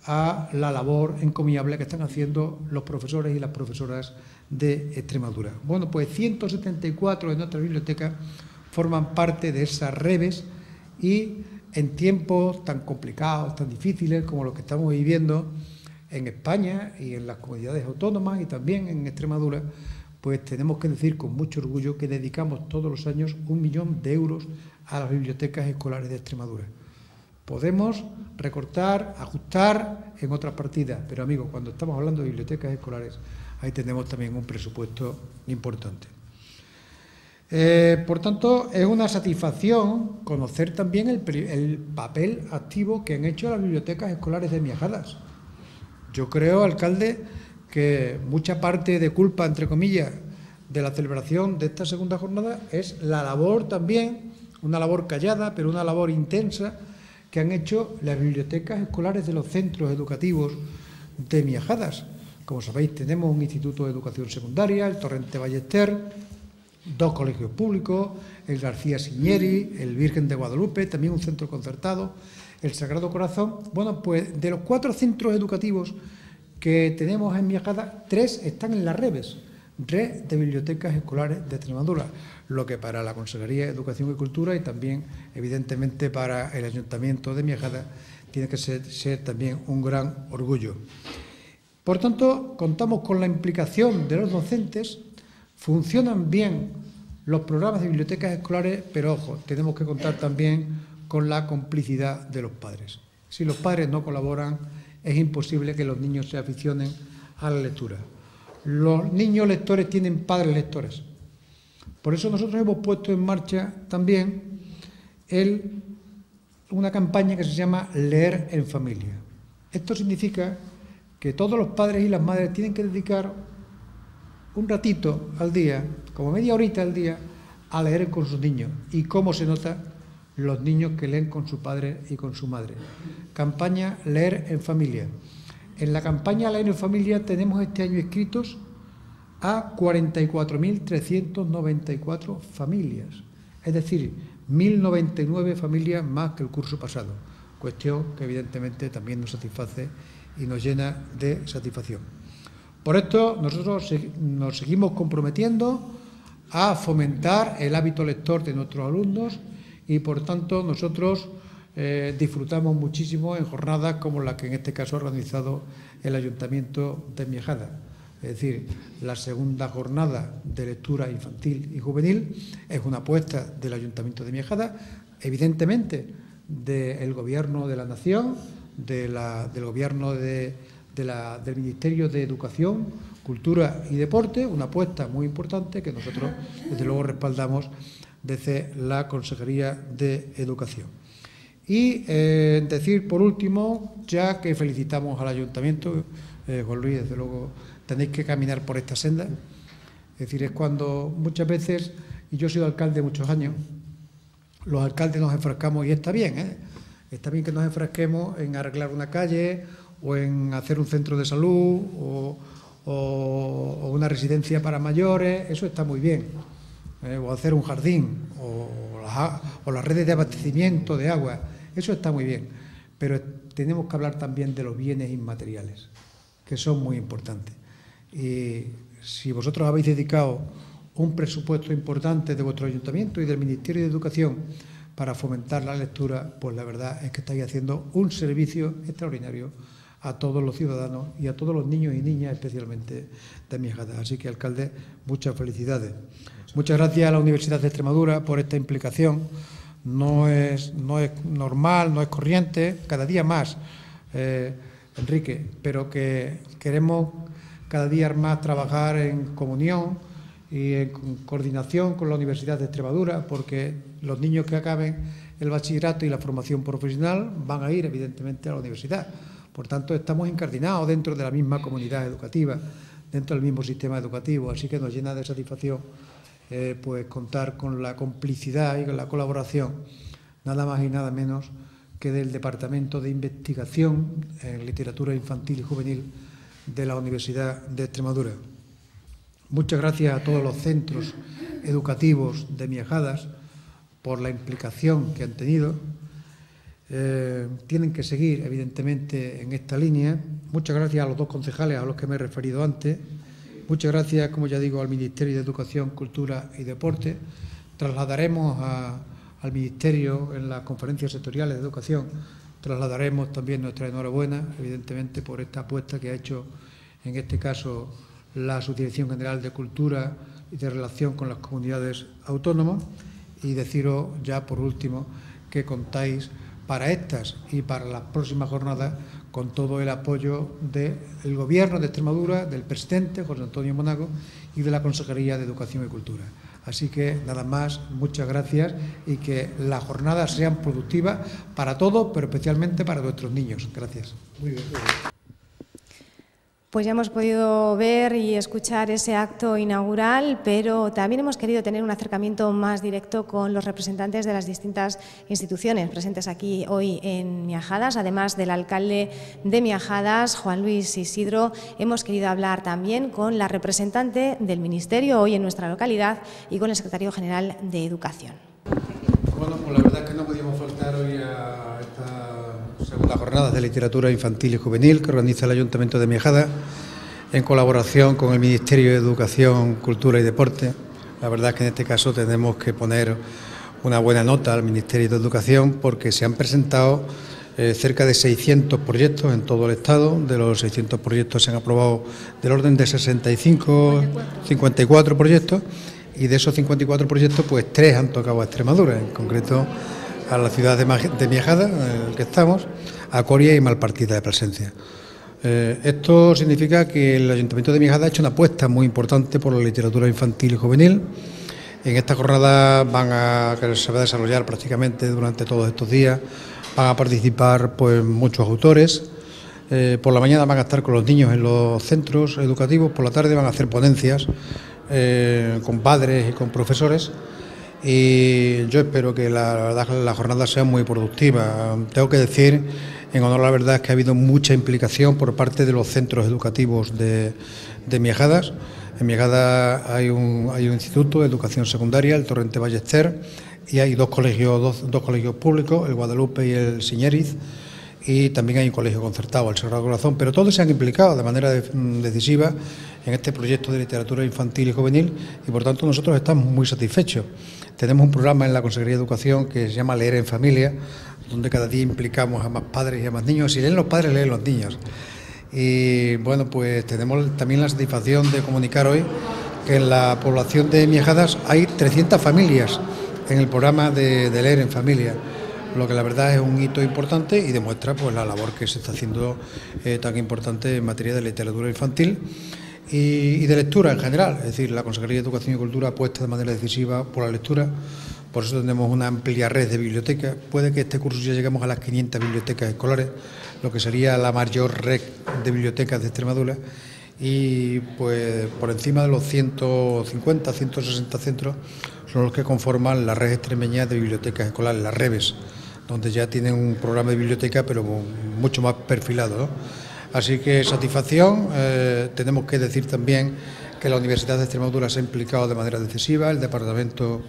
Speaker 6: a la labor encomiable que están haciendo los profesores y las profesoras de Extremadura. Bueno, pues 174 de nuestra biblioteca forman parte de esas redes y en tiempos tan complicados, tan difíciles como los que estamos viviendo en España y en las comunidades autónomas y también en Extremadura, pues tenemos que decir con mucho orgullo que dedicamos todos los años 1 millón de euros a las bibliotecas escolares de Extremadura. Podemos recortar, ajustar en otras partidas, pero amigos, cuando estamos hablando de bibliotecas escolares, ahí tenemos también un presupuesto importante. Por tanto, es una satisfacción conocer también el papel activo que han hecho las bibliotecas escolares de Miajadas. Yo creo, alcalde, que mucha parte de culpa, entre comillas, de la celebración de esta segunda jornada es la labor también, una labor callada, pero una labor intensa, que han hecho las bibliotecas escolares de los centros educativos de Miajadas. Como sabéis, tenemos un instituto de educación secundaria, el Torrente Ballester, 2 colegios públicos, el García Siñeri, el Virgen de Guadalupe, también un centro concertado, el Sagrado Corazón. Bueno, pues de los 4 centros educativos que tenemos en Miajadas, 3 están en las redes, red de bibliotecas escolares de Extremadura, lo que para la Consejería de Educación y Cultura y también, evidentemente, para el Ayuntamiento de Miajadas tiene que ser también un gran orgullo. Por tanto, contamos con la implicación de los docentes. Funcionan bien los programas de bibliotecas escolares, pero ojo, tenemos que contar también con la complicidad de los padres. Si los padres no colaboran, es imposible que los niños se aficionen a la lectura. Los niños lectores tienen padres lectores. Por eso nosotros hemos puesto en marcha también una campaña que se llama Leer en Familia. Esto significa que todos los padres y las madres tienen que dedicar un ratito al día, como media horita al día, a leer con sus niños. ¿Y cómo se nota? Los niños que leen con su padre y con su madre. Campaña Leer en Familia. En la campaña Leer en Familia tenemos este año inscritos a 44.394 familias, es decir, 1.099 familias más que el curso pasado, cuestión que evidentemente también nos satisface y nos llena de satisfacción. Por esto, nosotros nos seguimos comprometiendo a fomentar el hábito lector de nuestros alumnos y, por tanto, nosotros disfrutamos muchísimo en jornadas como la que en este caso ha organizado el Ayuntamiento de Miajadas. Es decir, la segunda jornada de lectura infantil y juvenil es una apuesta del Ayuntamiento de Miajadas, evidentemente del Gobierno de la Nación, del Gobierno del Ministerio de Educación, Cultura y Deporte, una apuesta muy importante que nosotros, desde luego, respaldamos desde la Consejería de Educación. Y decir, por último, ya que felicitamos al Ayuntamiento, Juan Luis, desde luego, tenéis que caminar por esta senda. Es decir, es cuando muchas veces, y yo he sido alcalde muchos años, los alcaldes nos enfrascamos, y está bien, está bien que nos enfrasquemos en arreglar una calle o en hacer un centro de salud o una residencia para mayores, eso está muy bien, o hacer un jardín o las redes de abastecimiento de agua, eso está muy bien, pero tenemos que hablar también de los bienes inmateriales, que son muy importantes. Y si vosotros habéis dedicado un presupuesto importante de vuestro ayuntamiento y del Ministerio de Educación para fomentar la lectura, pues la verdad es que estáis haciendo un servicio extraordinario a todos los ciudadanos y a todos los niños y niñas, especialmente de Miajadas. Así que, alcalde, muchas felicidades. Muchas gracias a la Universidad de Extremadura por esta implicación. No es normal, no es corriente, cada día más, Enrique, pero que queremos cada día más trabajar en comunión y en coordinación con la Universidad de Extremadura, porque los niños que acaben el bachillerato y la formación profesional van a ir, evidentemente, a la universidad. Por tanto, estamos incardinados dentro de la misma comunidad educativa, dentro del mismo sistema educativo, así que nos llena de satisfacción pues contar con la complicidad y con la colaboración, nada más y nada menos que del Departamento de Investigación en Literatura Infantil y Juvenil de la Universidad de Extremadura. Muchas gracias a todos los centros educativos de Miajadas por la implicación que han tenido. tienen que seguir, evidentemente, en esta línea. Muchas gracias a los dos concejales a los que me he referido antes. Muchas gracias, como ya digo, al Ministerio de Educación, Cultura y Deporte. Trasladaremos al Ministerio en las conferencias sectoriales de educación, trasladaremos también nuestra enhorabuena, evidentemente, por esta apuesta que ha hecho, en este caso, la Subdirección General de Cultura y de Relación con las Comunidades Autónomas. Y deciros ya, por último, que contáis para estas y para las próximas jornadas con todo el apoyo del Gobierno de Extremadura, del presidente José Antonio Monago y de la Consejería de Educación y Cultura. Así que, nada más, muchas gracias y que las jornadas sean productivas para todos, pero especialmente para nuestros niños. Gracias. Muy bien.
Speaker 1: Pues ya hemos podido ver y escuchar ese acto inaugural, pero también hemos querido tener un acercamiento más directo con los representantes de las distintas instituciones presentes aquí hoy en Miajadas. Además del alcalde de Miajadas, Juan Luis Isidro, hemos querido hablar también con la representante del Ministerio hoy en nuestra localidad y con el secretario general de Educación.
Speaker 6: Bueno, pues la verdad es que no podíamos faltar hoy a esta segunda jornada de literatura infantil y juvenil que organiza el Ayuntamiento de Miajadas en colaboración con el Ministerio de Educación, Cultura y Deporte. La verdad es que en este caso tenemos que poner una buena nota al Ministerio de Educación porque se han presentado cerca de 600 proyectos en todo el Estado. De los 600 proyectos se han aprobado del orden de 54 proyectos. Y de esos 54 proyectos, pues 3 han tocado a Extremadura, en concreto a la ciudad de Miajadas, en el que estamos, a Coria y Malpartida de Plasencia. Esto significa que el Ayuntamiento de Miajadas ha hecho una apuesta muy importante por la literatura infantil y juvenil. En esta jornada que se va a desarrollar prácticamente durante todos estos días, van a participar pues muchos autores. Por la mañana van a estar con los niños en los centros educativos, por la tarde van a hacer ponencias con padres y con profesores, y yo espero que la jornada sea muy productiva. Tengo que decir, en honor a la verdad, que ha habido mucha implicación por parte de los centros educativos de Miajadas. En Miajadas hay un instituto de educación secundaria, el Torrente Ballester, y hay dos colegios públicos, el Guadalupe y el Siñériz, y también hay un colegio concertado, el Sagrado Corazón, pero todos se han implicado de manera decisiva en este proyecto de literatura infantil y juvenil y por tanto nosotros estamos muy satisfechos. Tenemos un programa en la Consejería de Educación que se llama Leer en Familia, donde cada día implicamos a más padres y a más niños. Si leen los padres, leen los niños. Y bueno, pues tenemos también la satisfacción de comunicar hoy que en la población de Miajadas hay 300 familias en el programa de Leer en Familia, lo que la verdad es un hito importante y demuestra pues la labor que se está haciendo tan importante en materia de literatura infantil y de lectura en general. Es decir, la Consejería de Educación y Cultura apuesta de manera decisiva por la lectura, por eso tenemos una amplia red de bibliotecas. Puede que este curso ya lleguemos a las 500 bibliotecas escolares, lo que sería la mayor red de bibliotecas de Extremadura, y pues por encima de los 150, 160 centros son los que conforman la red extremeña de bibliotecas escolares, las REBES, donde ya tienen un programa de biblioteca pero mucho más perfilado, ¿no? Así que satisfacción. Tenemos que decir también que la Universidad de Extremadura se ha implicado de manera decisiva, el Departamento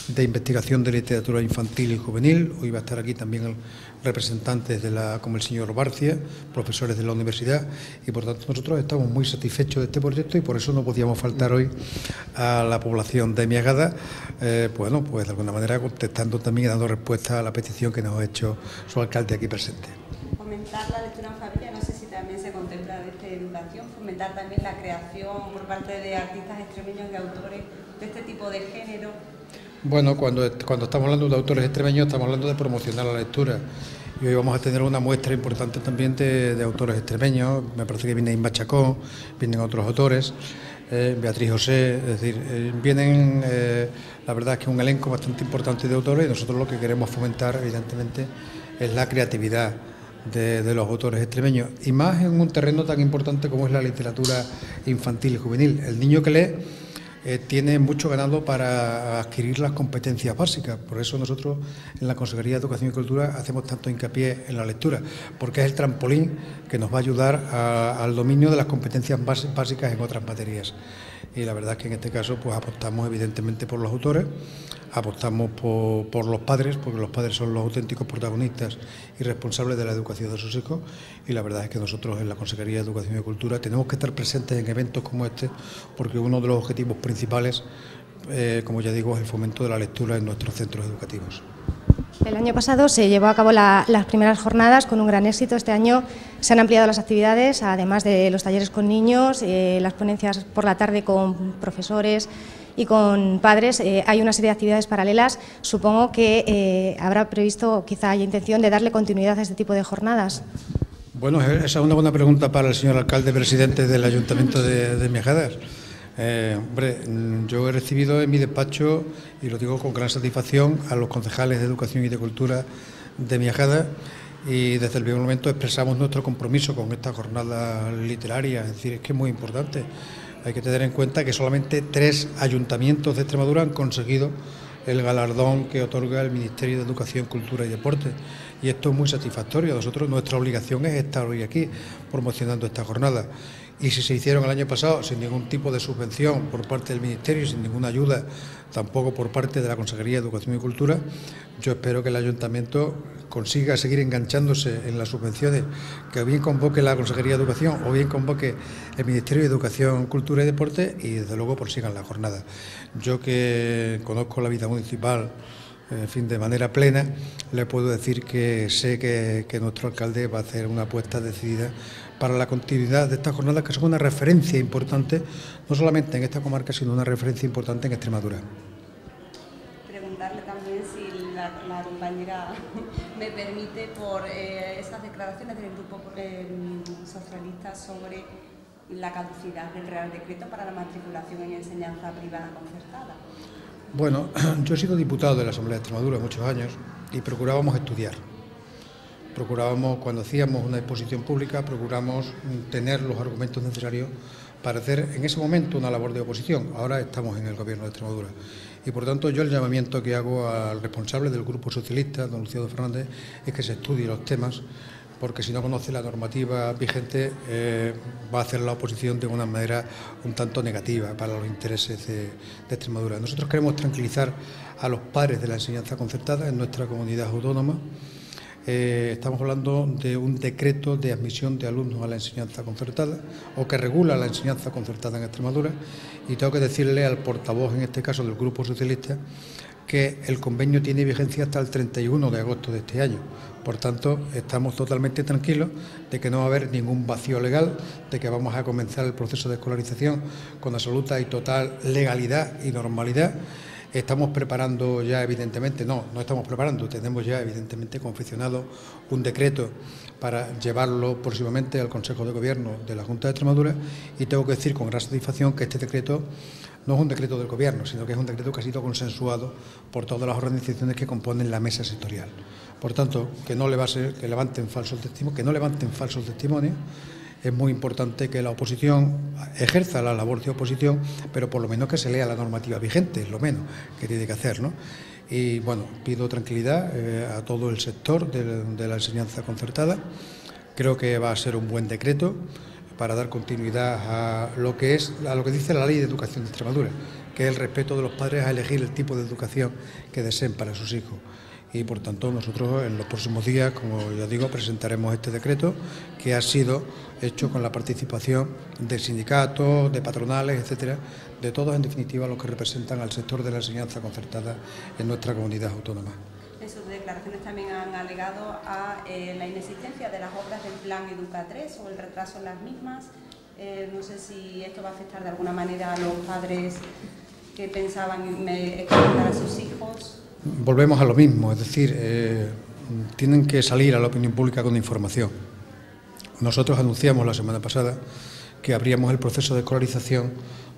Speaker 6: de Investigación de Literatura Infantil y Juvenil. Hoy va a estar aquí también representantes como el señor Barcia, profesores de la universidad, y por tanto nosotros estamos muy satisfechos de este proyecto y por eso no podíamos faltar hoy a la población de Miajadas, bueno, pues de alguna manera contestando también y dando respuesta a la petición que nos ha hecho su alcalde aquí presente.
Speaker 7: Fomentar la lectura en familia, no sé si también se contempla desde educación, fomentar también la creación por parte de artistas extremeños y autores de este tipo de género.
Speaker 6: Bueno, cuando estamos hablando de autores extremeños estamos hablando de promocionar la lectura y hoy vamos a tener una muestra importante también de autores extremeños. Me parece que viene Inma Chacón, vienen otros autores, Beatriz José, es decir, vienen, la verdad es que un elenco bastante importante de autores y nosotros lo que queremos fomentar evidentemente es la creatividad de los autores extremeños y más en un terreno tan importante como es la literatura infantil y juvenil. El niño que lee tiene mucho ganado para adquirir las competencias básicas. Por eso nosotros en la Consejería de Educación y Cultura hacemos tanto hincapié en la lectura, porque es el trampolín que nos va a ayudar al dominio de las competencias básicas en otras materias. Y la verdad es que en este caso pues apostamos evidentemente por los autores, apostamos por los padres, porque los padres son los auténticos protagonistas y responsables de la educación de sus hijos, y la verdad es que nosotros en la Consejería de Educación y Cultura tenemos que estar presentes en eventos como este, porque uno de los objetivos principales, como ya digo, es el fomento de la lectura en nuestros centros educativos.
Speaker 1: El año pasado se llevó a cabo las primeras jornadas con un gran éxito. Este año se han ampliado las actividades, además de los talleres con niños, las ponencias por la tarde con profesores y con padres. Hay una serie de actividades paralelas. Supongo que habrá previsto, quizá haya intención de darle continuidad a este tipo de jornadas.
Speaker 6: Bueno, esa es una buena pregunta para el señor alcalde presidente del Ayuntamiento de Miajadas. Hombre, yo he recibido en mi despacho, y lo digo con gran satisfacción, a los concejales de Educación y de Cultura de Miajadas, y desde el primer momento expresamos nuestro compromiso con esta jornada literaria. Es decir, es que es muy importante. Hay que tener en cuenta que solamente 3 ayuntamientos de Extremadura han conseguido el galardón que otorga el Ministerio de Educación, Cultura y Deporte, y esto es muy satisfactorio. Nosotros, nuestra obligación es estar hoy aquí promocionando esta jornada. Y si se hicieron el año pasado sin ningún tipo de subvención por parte del Ministerio, sin ninguna ayuda tampoco por parte de la Consejería de Educación y Cultura, yo espero que el Ayuntamiento consiga seguir enganchándose en las subvenciones que o bien convoque la Consejería de Educación o bien convoque el Ministerio de Educación, Cultura y Deporte, y desde luego prosigan la jornada. Yo, que conozco la vida municipal en fin, de manera plena, le puedo decir que sé que nuestro alcalde va a hacer una apuesta decidida para la continuidad de estas jornadas, que son una referencia importante, no solamente en esta comarca, sino una referencia importante en Extremadura.
Speaker 7: Preguntarle también si la compañera me permite, por esas declaraciones del Grupo Socialista sobre la caducidad del Real Decreto para la matriculación en enseñanza privada concertada.
Speaker 6: Bueno, yo he sido diputado de la Asamblea de Extremadura muchos años y procurábamos estudiar. Procurábamos, cuando hacíamos una exposición pública, procuramos tener los argumentos necesarios para hacer en ese momento una labor de oposición. Ahora estamos en el Gobierno de Extremadura y, por tanto, yo el llamamiento que hago al responsable del Grupo Socialista, don Luciano Fernández, es que se estudie los temas, porque si no conoce la normativa vigente va a hacer la oposición de una manera un tanto negativa para los intereses de Extremadura. Nosotros queremos tranquilizar a los padres de la enseñanza concertada en nuestra comunidad autónoma. Estamos hablando de un decreto de admisión de alumnos a la enseñanza concertada, o que regula la enseñanza concertada en Extremadura, y tengo que decirle al portavoz, en este caso del Grupo Socialista, que el convenio tiene vigencia hasta el 31 de agosto de este año. Por tanto, estamos totalmente tranquilos de que no va a haber ningún vacío legal, de que vamos a comenzar el proceso de escolarización con absoluta y total legalidad y normalidad. Estamos preparando ya, evidentemente, no estamos preparando, tenemos ya evidentemente confeccionado un decreto para llevarlo próximamente al Consejo de Gobierno de la Junta de Extremadura, y tengo que decir con gran satisfacción que este decreto no es un decreto del Gobierno, sino que es un decreto que ha sido consensuado por todas las organizaciones que componen la mesa sectorial. Por tanto, que no levanten falsos testimonios. Es muy importante que la oposición ejerza la labor de oposición, pero por lo menos que se lea la normativa vigente, es lo menos que tiene que hacer, ¿no? Y bueno, pido tranquilidad a todo el sector de la enseñanza concertada. Creo que va a ser un buen decreto para dar continuidad a lo que dice la Ley de Educación de Extremadura, que es el respeto de los padres a elegir el tipo de educación que deseen para sus hijos. Y, por tanto, nosotros en los próximos días, como ya digo, presentaremos este decreto, que ha sido hecho con la participación de sindicatos, de patronales, etcétera, de todos, en definitiva, los que representan al sector de la enseñanza concertada en nuestra comunidad autónoma.
Speaker 7: En sus declaraciones también han alegado a la inexistencia de las obras del Plan Educa 3 o el retraso en las mismas. No sé si esto va a afectar de alguna manera a los padres que pensaban escolar a sus hijos.
Speaker 6: Volvemos a lo mismo, es decir, tienen que salir a la opinión pública con información. Nosotros anunciamos la semana pasada que abríamos el proceso de escolarización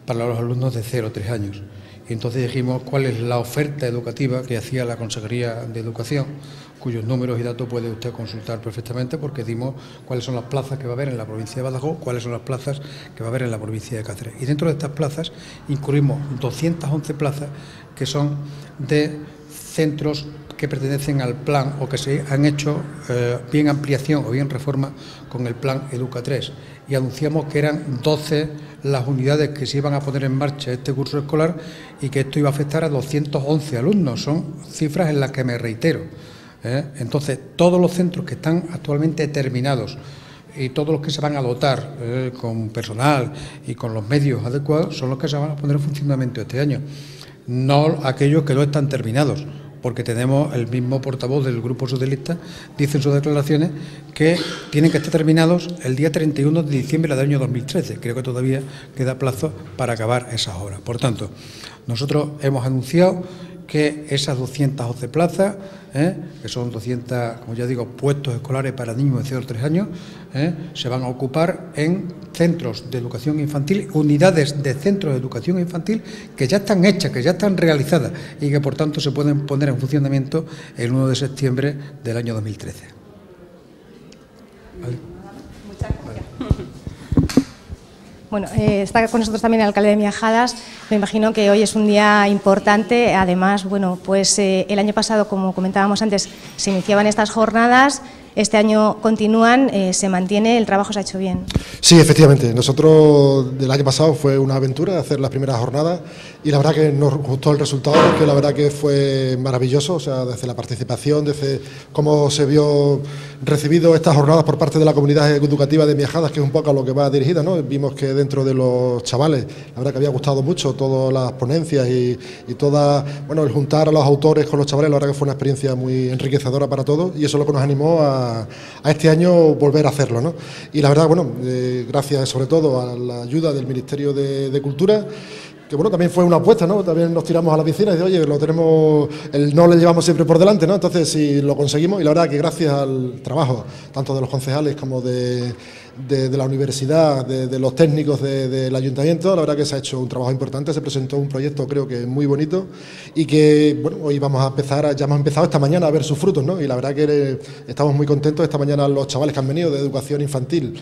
Speaker 6: para los alumnos de 0 a 3 años. Y entonces dijimos cuál es la oferta educativa que hacía la Consejería de Educación, cuyos números y datos puede usted consultar perfectamente, porque dimos cuáles son las plazas que va a haber en la provincia de Badajoz, cuáles son las plazas que va a haber en la provincia de Cáceres. Y dentro de estas plazas incluimos 211 plazas que son de centros que pertenecen al plan o que se han hecho bien ampliación o bien reforma con el plan Educa 3. Y anunciamos que eran 12 las unidades que se iban a poner en marcha este curso escolar y que esto iba a afectar a 211 alumnos. Son cifras en las que me reitero. Entonces, todos los centros que están actualmente terminados y todos los que se van a dotar con personal y con los medios adecuados son los que se van a poner en funcionamiento este año, no aquellos que no están terminados, porque tenemos el mismo portavoz del Grupo Socialista, dice en sus declaraciones que tienen que estar terminados el día 31 de diciembre del año 2013. Creo que todavía queda plazo para acabar esas obras. Por tanto, nosotros hemos anunciado que esas 211 plazas, que son 200, como ya digo, puestos escolares para niños de 0 a 3 años, se van a ocupar en centros de educación infantil, unidades de centros de educación infantil que ya están hechas, que ya están realizadas y que, por tanto, se pueden poner en funcionamiento el 1 de septiembre del año 2013. ¿Vale?
Speaker 7: Muchas gracias.
Speaker 1: Bueno, está con nosotros también el alcalde de Miajadas. Me imagino que hoy es un día importante. Además, bueno, pues el año pasado, como comentábamos antes, se iniciaban estas jornadas. Este año continúan, se mantiene, el trabajo se ha hecho bien.
Speaker 2: Sí, efectivamente. Nosotros del año pasado fue una aventura hacer las primeras jornadas y la verdad que nos gustó el resultado, porque la verdad que fue maravilloso, o sea, desde la participación, desde cómo se vio recibido estas jornadas por parte de la comunidad educativa de Miajadas, que es un poco a lo que va dirigida, ¿no? Vimos que dentro de los chavales, la verdad que había gustado mucho todas las ponencias y toda, bueno, el juntar a los autores con los chavales, la verdad que fue una experiencia muy enriquecedora para todos y eso es lo que nos animó a este año volver a hacerlo, ¿no? Y la verdad, bueno, gracias sobre todo a la ayuda del Ministerio de Cultura, que bueno, también fue una apuesta, ¿no? También nos tiramos a la piscina y dice, oye, lo tenemos, no le llevamos siempre por delante, ¿no? Entonces sí lo conseguimos y la verdad que gracias al trabajo tanto de los concejales como de la universidad, de los técnicos del ayuntamiento, la verdad que se ha hecho un trabajo importante, se presentó un proyecto creo que muy bonito y que, bueno, hoy vamos a empezar, ya hemos empezado esta mañana a ver sus frutos, ¿no? Y la verdad que estamos muy contentos. Esta mañana los chavales que han venido de educación infantil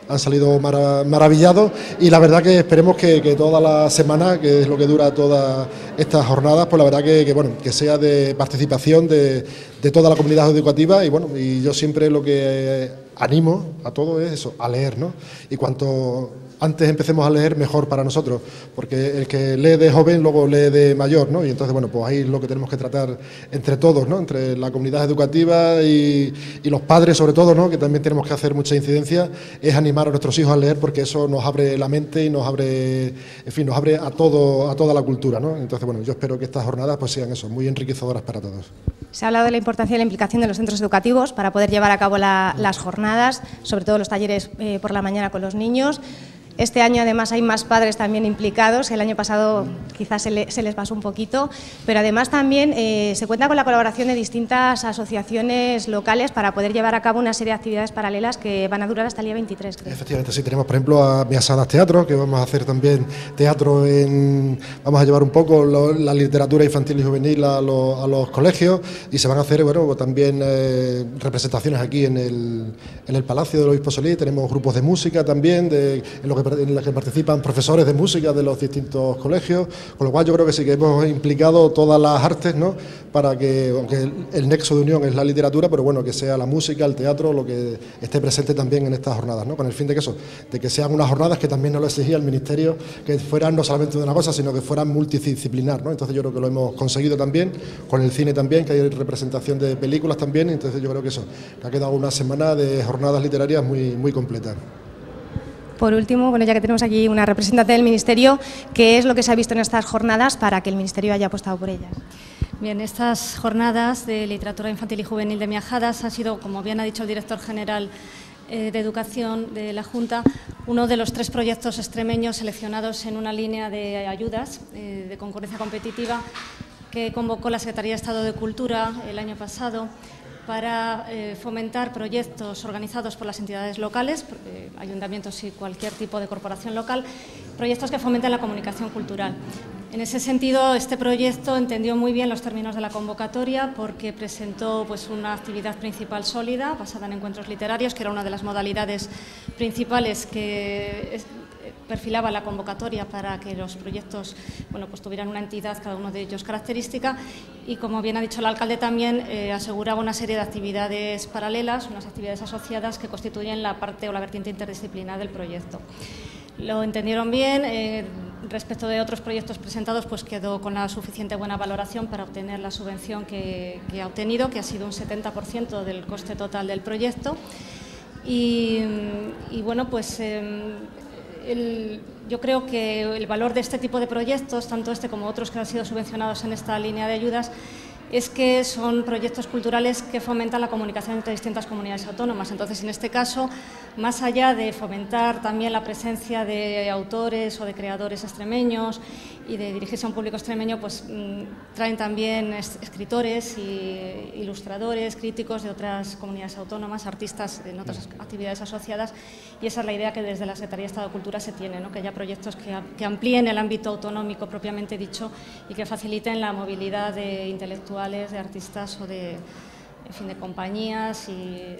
Speaker 2: han salido maravillados y la verdad que esperemos que toda la semana, que es lo que dura todas estas jornadas, pues la verdad que bueno, que sea de participación de toda la comunidad educativa y bueno, y yo siempre lo que animo a todo es eso, a leer, ¿no? Y cuanto antes empecemos a leer, mejor para nosotros, porque el que lee de joven luego lee de mayor, ¿no? Y entonces, bueno, pues ahí es lo que tenemos que tratar entre todos, ¿no? Entre la comunidad educativa y los padres, sobre todo, ¿no? Que también tenemos que hacer mucha incidencia, es animar a nuestros hijos a leer, porque eso nos abre la mente y nos abre, en fin, nos abre a toda la cultura, ¿no? Entonces, bueno, yo espero que estas jornadas pues sean eso, muy enriquecedoras para todos.
Speaker 1: Se ha hablado de la importancia de la implicación de los centros educativos para poder llevar a cabo las jornadas, sobre todo los talleres por la mañana con los niños. Este año, además, hay más padres también implicados. El año pasado quizás se les pasó un poquito, pero además también se cuenta con la colaboración de distintas asociaciones locales para poder llevar a cabo una serie de actividades paralelas que van a durar hasta el día 23, creo.
Speaker 2: Efectivamente, sí. Tenemos, por ejemplo, a Miajadas Teatro, que vamos a hacer también teatro vamos a llevar un poco la literatura infantil y juvenil a los colegios y se van a hacer, bueno, también representaciones aquí en el Palacio del Obispo Solís. Tenemos grupos de música también, en la que participan profesores de música de los distintos colegios, con lo cual yo creo que sí que hemos implicado todas las artes, ¿no? Para que, aunque el nexo de unión es la literatura, pero bueno, que sea la música, el teatro, lo que esté presente también en estas jornadas, ¿no? Con el fin de que sean unas jornadas que también nos lo exigía el Ministerio, que fueran no solamente de una cosa, sino que fueran multidisciplinar, ¿no? Entonces yo creo que lo hemos conseguido también, con el cine también, que hay representación de películas también, entonces yo creo que eso, que ha quedado una semana de jornadas literarias muy completa.
Speaker 1: Por último, bueno, ya que tenemos aquí una representante del Ministerio, ¿qué es lo que se ha visto en estas jornadas para que el Ministerio haya apostado por ellas?
Speaker 5: Bien, estas jornadas de literatura infantil y juvenil de Miajadas ha sido, como bien ha dicho el director general de Educación de la Junta, uno de los 3 proyectos extremeños seleccionados en una línea de ayudas de concurrencia competitiva que convocó la Secretaría de Estado de Cultura el año pasado para fomentar proyectos organizados por las entidades locales, ayuntamientos y cualquier tipo de corporación local, proyectos que fomenten la comunicación cultural. En ese sentido, este proyecto entendió muy bien los términos de la convocatoria porque presentó pues, una actividad principal sólida, basada en encuentros literarios, que era una de las modalidades principales que perfilaba la convocatoria para que los proyectos pues tuvieran una entidad, cada uno de ellos característica, y como bien ha dicho el alcalde también, aseguraba una serie de actividades paralelas, unas actividades asociadas que constituyen la parte o la vertiente interdisciplinar del proyecto. Lo entendieron bien. Respecto de otros proyectos presentados, pues quedó con la suficiente buena valoración para obtener la subvención que ha obtenido, que ha sido un 70% del coste total del proyecto. Y bueno, pues yo creo que el valor de este tipo de proyectos, tanto este como otros que han sido subvencionados en esta línea de ayudas, es que son proyectos culturales que fomentan la comunicación entre distintas comunidades autónomas. Entonces, en este caso, más allá de fomentar también la presencia de autores o de creadores extremeños y de dirigirse a un público extremeño, pues traen también escritores, y ilustradores, críticos de otras comunidades autónomas, artistas en otras actividades asociadas, y esa es la idea que desde la Secretaría de Estado de Cultura se tiene, ¿no? Que haya proyectos que amplíen el ámbito autonómico propiamente dicho y que faciliten la movilidad de intelectuales, de artistas o de compañías y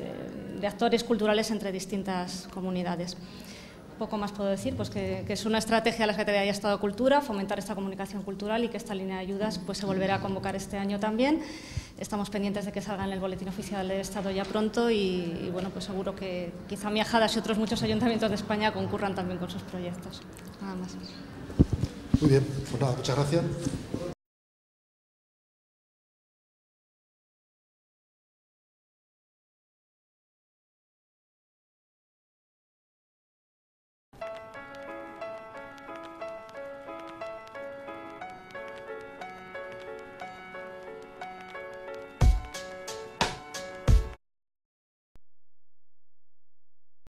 Speaker 5: de actores culturales entre distintas comunidades. Poco más puedo decir, pues que es una estrategia de la Secretaría de Estado de Cultura, fomentar esta comunicación cultural, y que esta línea de ayudas pues se volverá a convocar este año también. Estamos pendientes de que salga en el Boletín Oficial del Estado ya pronto y bueno, pues seguro que quizá Miajadas y otros muchos ayuntamientos de España concurran también con sus proyectos. Nada más.
Speaker 2: Muy bien, pues nada, muchas gracias.